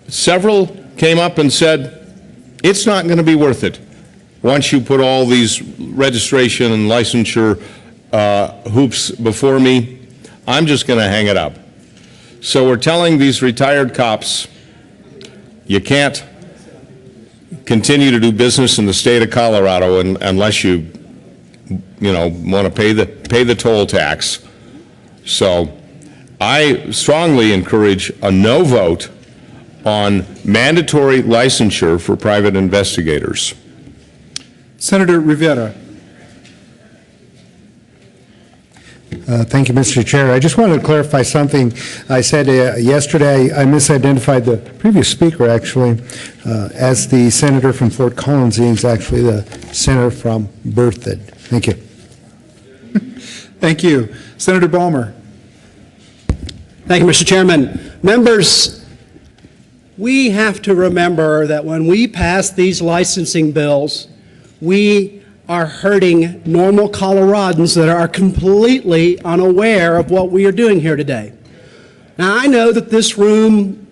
Several came up and said, it's not going to be worth it once you put all these registration and licensure hoops before me. I'm just going to hang it up. So we're telling these retired cops, you can't continue to do business in the state of Colorado unless you want to pay the toll tax. So I strongly encourage a no vote on mandatory licensure for private investigators. Senator Rivera. Thank you, Mr. Chair. I just wanted to clarify something. I said yesterday I misidentified the previous speaker, actually, as the senator from Fort Collins. He's actually the senator from Berthoud. Thank you. Thank you. Senator Balmer. Thank you, Mr. Chairman. Members, we have to remember that when we pass these licensing bills, we are hurting normal Coloradans that are completely unaware of what we are doing here today. Now, I know that this room,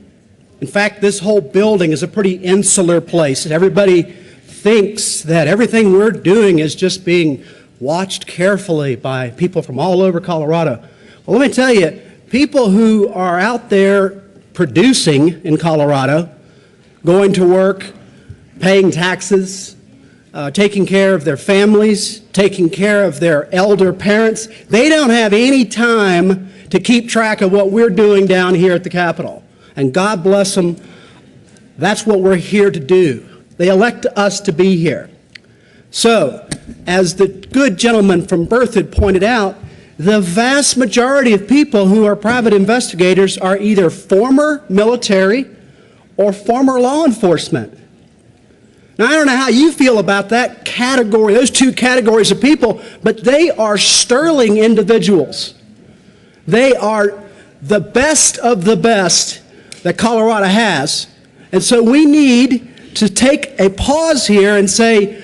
in fact, this whole building is a pretty insular place. Everybody thinks that everything we're doing is just being watched carefully by people from all over Colorado. Well, let me tell you, people who are out there producing in Colorado, going to work, paying taxes, taking care of their families, taking care of their elder parents, they don't have any time to keep track of what we're doing down here at the Capitol. And God bless them, that's what we're here to do. They elect us to be here. So, as the good gentleman from Berthoud pointed out, the vast majority of people who are private investigators are either former military or former law enforcement. Now, I don't know how you feel about that category, those two categories of people, but they are sterling individuals. They are the best of the best that Colorado has. And so we need to take a pause here and say,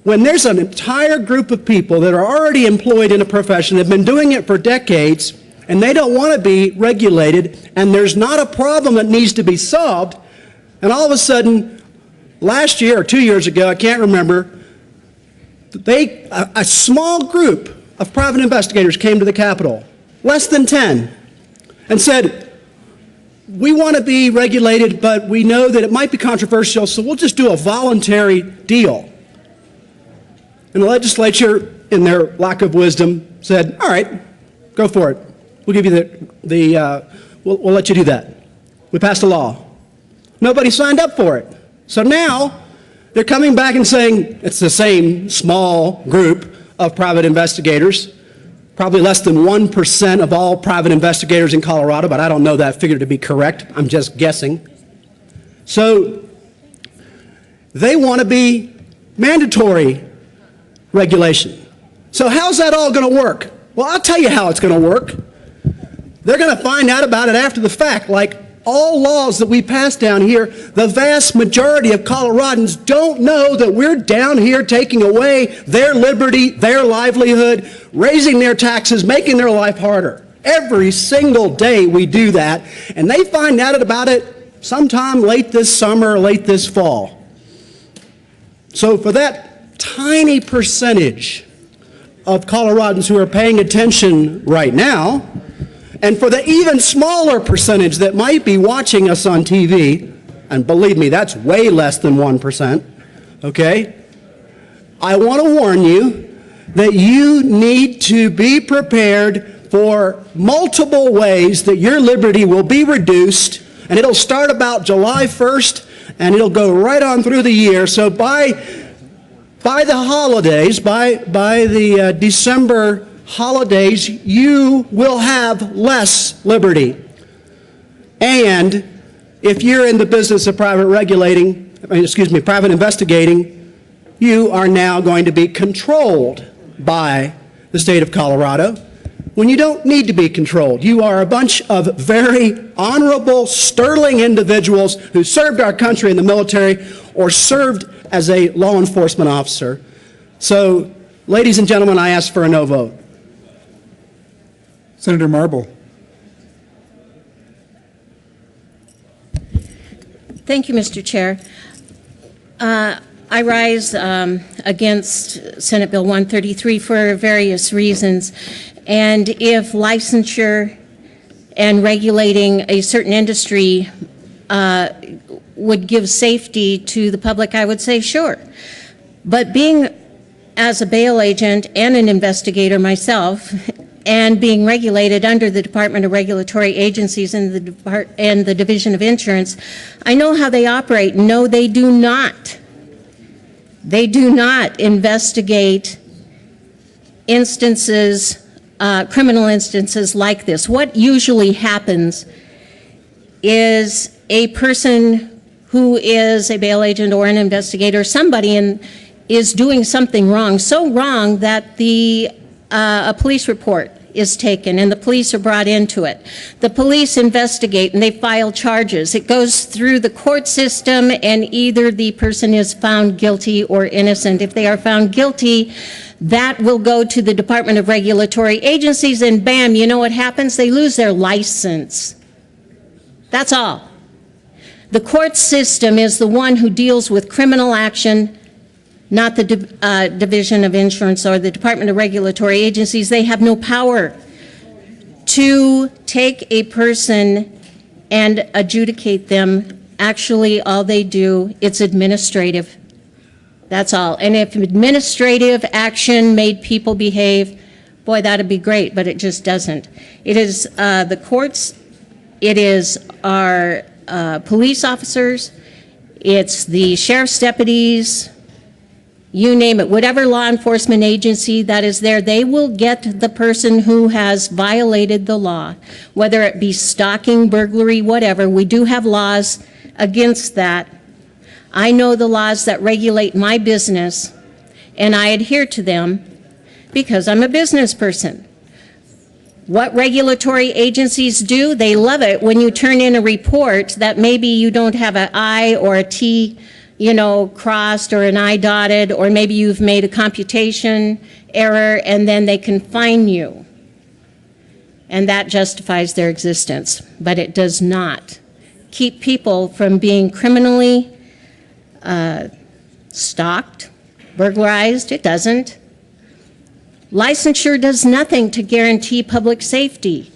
when there's an entire group of people that are already employed in a profession, they've been doing it for decades, and they don't want to be regulated, and there's not a problem that needs to be solved, and all of a sudden, last year or 2 years ago, I can't remember, a small group of private investigators came to the Capitol, less than 10, and said, we want to be regulated, but we know that it might be controversial, so we'll just do a voluntary deal. And the legislature, in their lack of wisdom, said, all right, go for it. We'll give you we'll let you do that. We passed a law. Nobody signed up for it. So now they're coming back and saying it's the same small group of private investigators, probably less than 1% of all private investigators in Colorado, but I don't know that figure to be correct. I'm just guessing. So they want to be mandatory regulation. So how's that all going to work? Well, I'll tell you how it's going to work. They're going to find out about it after the fact. Like all laws that we pass down here, the vast majority of Coloradans don't know that we're down here taking away their liberty, their livelihood, raising their taxes, making their life harder. Every single day we do that, and they find out about it sometime late this summer or late this fall. So for that tiny percentage of Coloradans who are paying attention right now, and for the even smaller percentage that might be watching us on TV, and believe me, that's way less than 1%, okay? I want to warn you that you need to be prepared for multiple ways that your liberty will be reduced, and it'll start about July 1st, and it'll go right on through the year. So by the holidays, by the December holidays, you will have less liberty. And if you're in the business of private investigating, you are now going to be controlled by the state of Colorado when you don't need to be controlled. You are a bunch of very honorable, sterling individuals who served our country in the military or served as a law enforcement officer. So, ladies and gentlemen, I ask for a no vote. Senator Marble. Thank you, Mr. Chair. I rise against Senate Bill 133 for various reasons. And if licensure and regulating a certain industry would give safety to the public, I would say sure. But being as a bail agent and an investigator myself, and being regulated under the Department of Regulatory Agencies and the Division of Insurance, I know how they operate. No, they do not. They do not investigate instances, criminal instances like this. What usually happens is a person who is a bail agent or an investigator, somebody is doing something wrong, so wrong that a police report is taken and the police are brought into it. The police investigate and they file charges. It goes through the court system and either the person is found guilty or innocent. If they are found guilty, that will go to the Department of Regulatory Agencies and bam, you know what happens? They lose their license. That's all. The court system is the one who deals with criminal action, not the Division of Insurance or the Department of Regulatory Agencies. They have no power to take a person and adjudicate them. Actually, all they do, it's administrative. That's all. And if administrative action made people behave, boy, that'd be great, but it just doesn't. It is the courts, it is our police officers, it's the sheriff's deputies, you name it, whatever law enforcement agency that is there, they will get the person who has violated the law, whether it be stalking, burglary, whatever. We do have laws against that. I know the laws that regulate my business, and I adhere to them because I'm a business person. What regulatory agencies do, they love it when you turn in a report that maybe you don't have an I or a T, crossed or an I dotted, or maybe you've made a computation error, and then they can fine you. And that justifies their existence. But it does not keep people from being criminally stalked, burglarized. It doesn't. Licensure does nothing to guarantee public safety.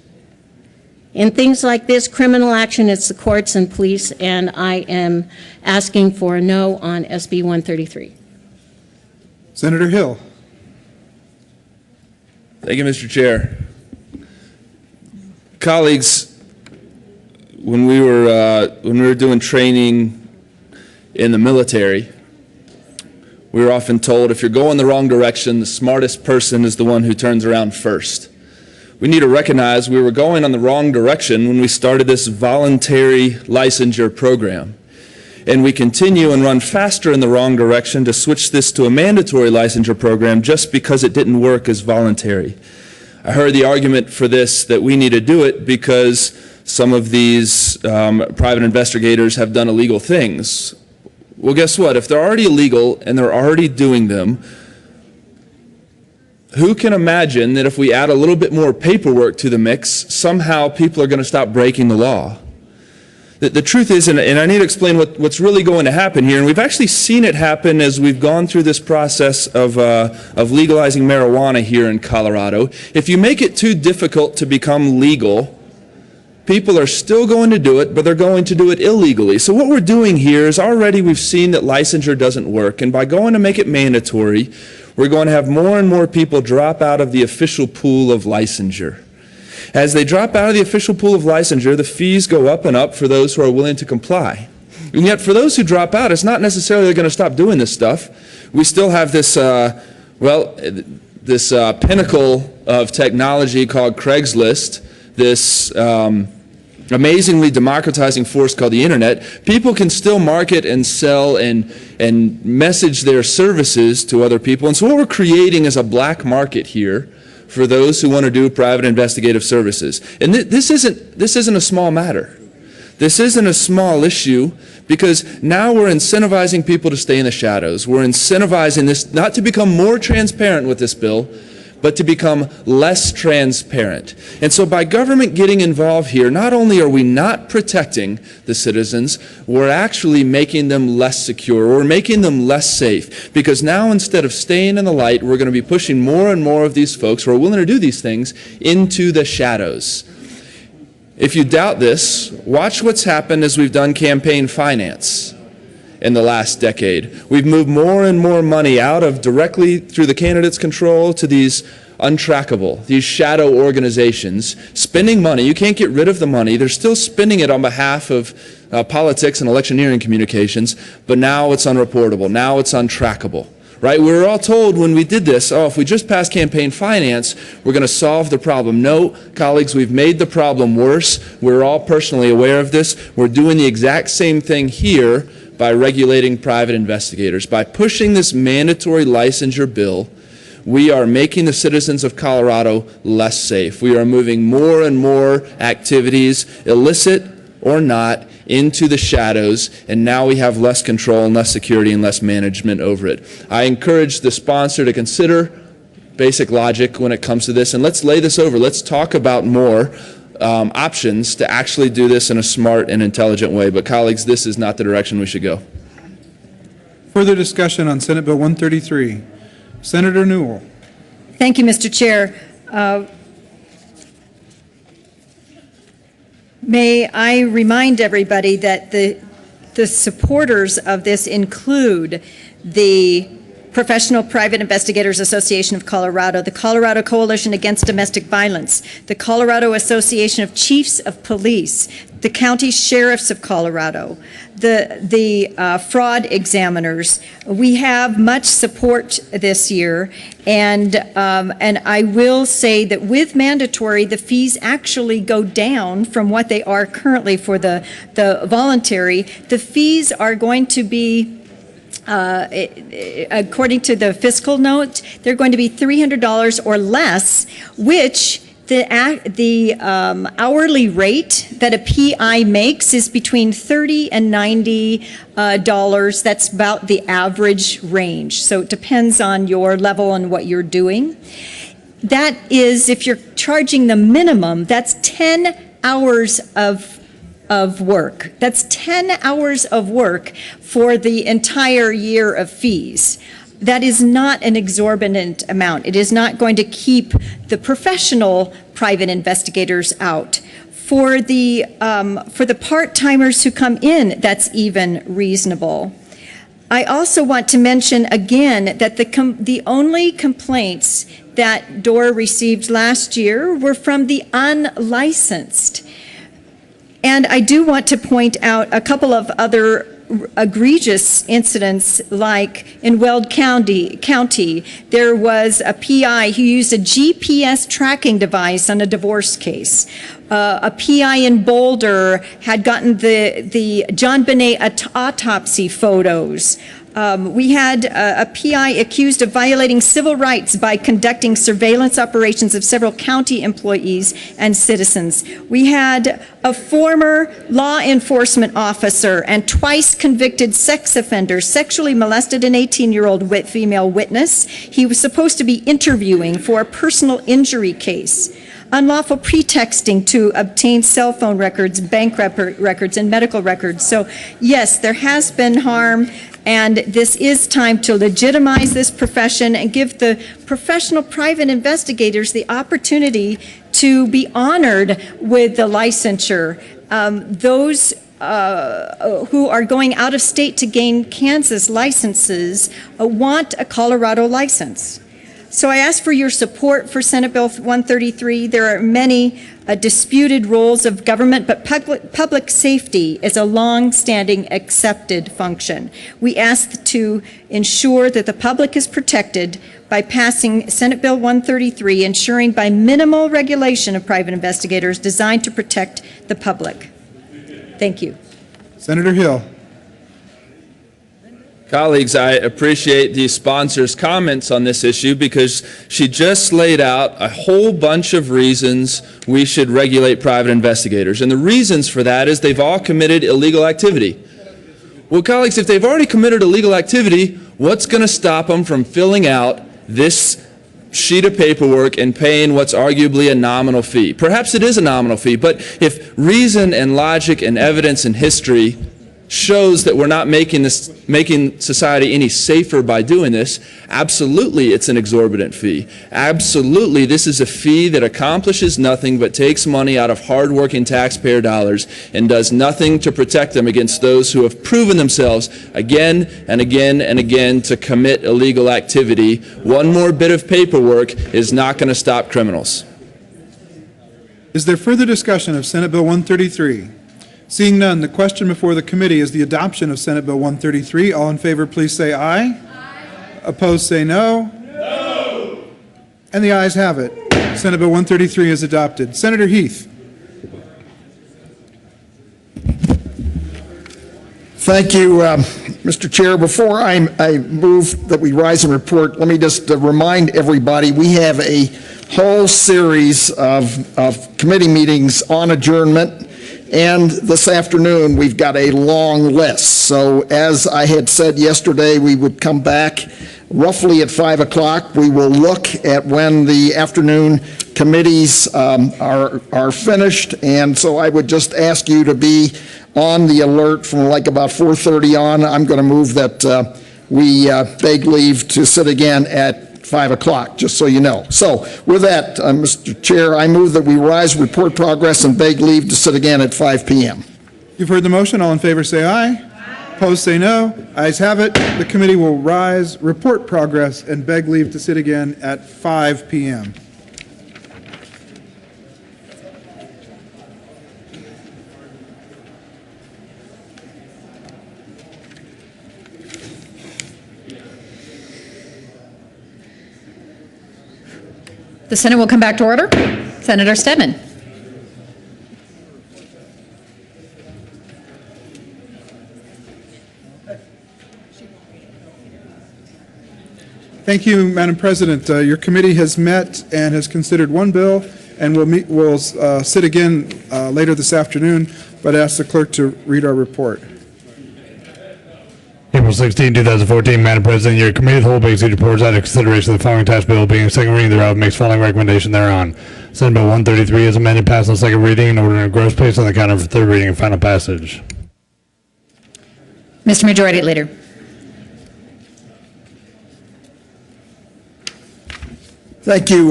In things like this, criminal action, it's the courts and police, and I am asking for a no on SB 133. Senator Hill. Thank you, Mr. Chair. Colleagues, when we were doing training in the military, we were often told if you're going the wrong direction, the smartest person is the one who turns around first. We need to recognize we were going on the wrong direction when we started this voluntary licensure program. And we continue and run faster in the wrong direction to switch this to a mandatory licensure program just because it didn't work as voluntary. I heard the argument for this that we need to do it because some of these private investigators have done illegal things. Well, guess what? If they're already illegal and they're already doing them, who can imagine that if we add a little bit more paperwork to the mix, somehow people are going to stop breaking the law? The truth is, and I need to explain what's really going to happen here, and we've actually seen it happen as we've gone through this process of legalizing marijuana here in Colorado. If you make it too difficult to become legal, people are still going to do it, but they're going to do it illegally. So what we're doing here is already we've seen that licensure doesn't work, and by going to make it mandatory, we're going to have more and more people drop out of the official pool of licensure. As they drop out of the official pool of licensure, the fees go up and up for those who are willing to comply. And yet for those who drop out, it's not necessarily going to stop doing this stuff. We still have this, pinnacle of technology called Craigslist, this amazingly democratizing force called the internet. People can still market and sell and message their services to other people. And so what we're creating is a black market here for those who want to do private investigative services. And this isn't a small matter. This isn't a small issue because now we're incentivizing people to stay in the shadows. We're incentivizing this not to become more transparent with this bill, but to become less transparent. And so by government getting involved here, not only are we not protecting the citizens, we're actually making them less secure. We're making them less safe. Because now instead of staying in the light, we're going to be pushing more and more of these folks who are willing to do these things into the shadows. If you doubt this, watch what's happened as we've done campaign finance in the last decade. We've moved more and more money out of directly through the candidate's control to these untrackable, these shadow organizations, spending money. You can't get rid of the money. They're still spending it on behalf of politics and electioneering communications, but now it's unreportable. Now it's untrackable. Right? We were all told when we did this, if we just pass campaign finance, we're going to solve the problem. No, colleagues, we've made the problem worse. We're all personally aware of this. We're doing the exact same thing here by regulating private investigators. By pushing this mandatory licensure bill, we are making the citizens of Colorado less safe. We are moving more and more activities, illicit or not, into the shadows, and now we have less control and less security and less management over it. I encourage the sponsor to consider basic logic when it comes to this, and let's lay this over. Let's talk about more options to actually do this in a smart and intelligent way. But colleagues, this is not the direction we should go. Further discussion on Senate Bill 133. Senator Newell. Thank you, Mr. Chair. May I remind everybody that the supporters of this include the Professional Private Investigators Association of Colorado, the Colorado Coalition Against Domestic Violence, the Colorado Association of Chiefs of Police, the County Sheriffs of Colorado, the fraud examiners. We have much support this year, and I will say that with mandatory, the fees actually go down from what they are currently for the voluntary. The fees are going to be according to the fiscal note, they're going to be $300 or less, which the hourly rate that a PI makes is between $30 and $90. That's about the average range. So it depends on your level and what you're doing. That is, if you're charging the minimum, that's 10 hours of work. That's 10 hours of work for the entire year of fees. That is not an exorbitant amount. It is not going to keep the professional private investigators out. For the part-timers who come in, that's even reasonable. I also want to mention again that the only complaints that DOR received last year were from the unlicensed. And I do want to point out a couple of other egregious incidents, like in Weld County, there was a PI who used a GPS tracking device on a divorce case. A PI in Boulder had gotten the John Benet autopsy photos. We had a PI accused of violating civil rights by conducting surveillance operations of several county employees and citizens. We had a former law enforcement officer and twice convicted sex offender sexually molested an 18-year-old female witness. He was supposed to be interviewing for a personal injury case. Unlawful pretexting to obtain cell phone records, bank records, and medical records. So yes, there has been harm, and this is time to legitimize this profession and give the professional private investigators the opportunity to be honored with the licensure. Those who are going out of state to gain Kansas licenses want a Colorado license. So I ask for your support for Senate Bill 133. There are many disputed roles of government, but public safety is a long-standing accepted function. We ask to ensure that the public is protected by passing Senate Bill 133, ensuring by minimal regulation of private investigators designed to protect the public. Thank you. Senator Hill. Colleagues, I appreciate the sponsor's comments on this issue because she just laid out a whole bunch of reasons we should regulate private investigators. And the reasons for that is they've all committed illegal activity. Well, colleagues, if they've already committed illegal activity, what's going to stop them from filling out this sheet of paperwork and paying what's arguably a nominal fee? Perhaps it is a nominal fee, but if reason and logic and evidence and history shows that we're not making society any safer by doing this, absolutely it's an exorbitant fee. Absolutely this is a fee that accomplishes nothing but takes money out of hardworking taxpayer dollars and does nothing to protect them against those who have proven themselves again and again and again to commit illegal activity. One more bit of paperwork is not going to stop criminals. Is there further discussion of Senate Bill 133? Seeing none, the question before the committee is the adoption of Senate Bill 133. All in favor, please say aye. Aye. Opposed, say no. No. And the ayes have it. Senate Bill 133 is adopted. Senator Heath. Thank you, Mr. Chair. Before I move that we rise and report, let me just remind everybody we have a whole series of committee meetings on adjournment. And this afternoon, we've got a long list. So as I had said yesterday, we would come back roughly at 5 o'clock. We will look at when the afternoon committees are finished. And so I would just ask you to be on the alert from like about 4:30 on. I'm going to move that we beg leave to sit again at 5 o'clock, just so you know. So with that, Mr. Chair, I move that we rise, report progress, and beg leave to sit again at 5 p.m. You've heard the motion. All in favor say aye. Aye. Opposed say no. Ayes have it. The committee will rise, report progress, and beg leave to sit again at 5 p.m. The Senate will come back to order. Senator Stedman. Thank you, Madam President. Your committee has met and has considered one bill, and will sit again later this afternoon, but ask the clerk to read our report. April 16, 2014, Madam President, your committee of the whole basic reports out of consideration of the following tax bill being a second reading thereof makes following recommendation thereon. Senate Bill 133 is amended, passed on second reading, and ordered in a gross place on the counter for third reading and final passage. Mr. Majority Leader. Thank you,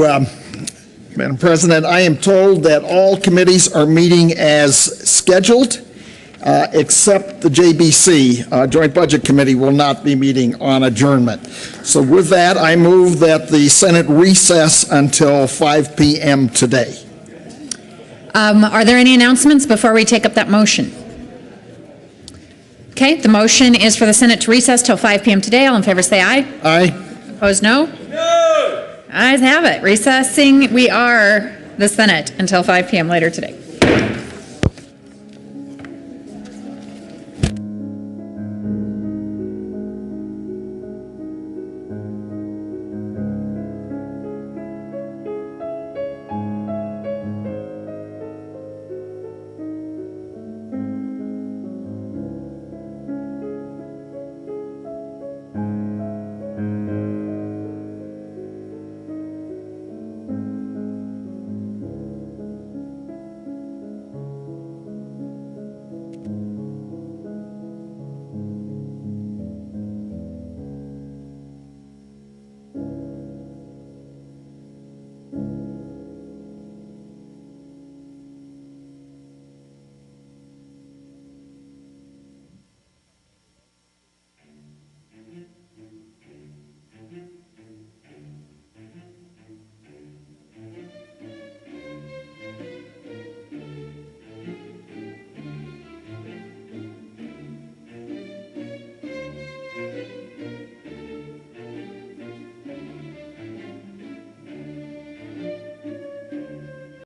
Madam President. I am told that all committees are meeting as scheduled. Except the JBC, Joint Budget Committee, will not be meeting on adjournment. So with that, I move that the Senate recess until 5 p.m. today. Are there any announcements before we take up that motion? Okay, the motion is for the Senate to recess till 5 p.m. today. All in favor say aye. Aye. Opposed, no? No! Ayes have it. Recessing, we are the Senate until 5 p.m. later today.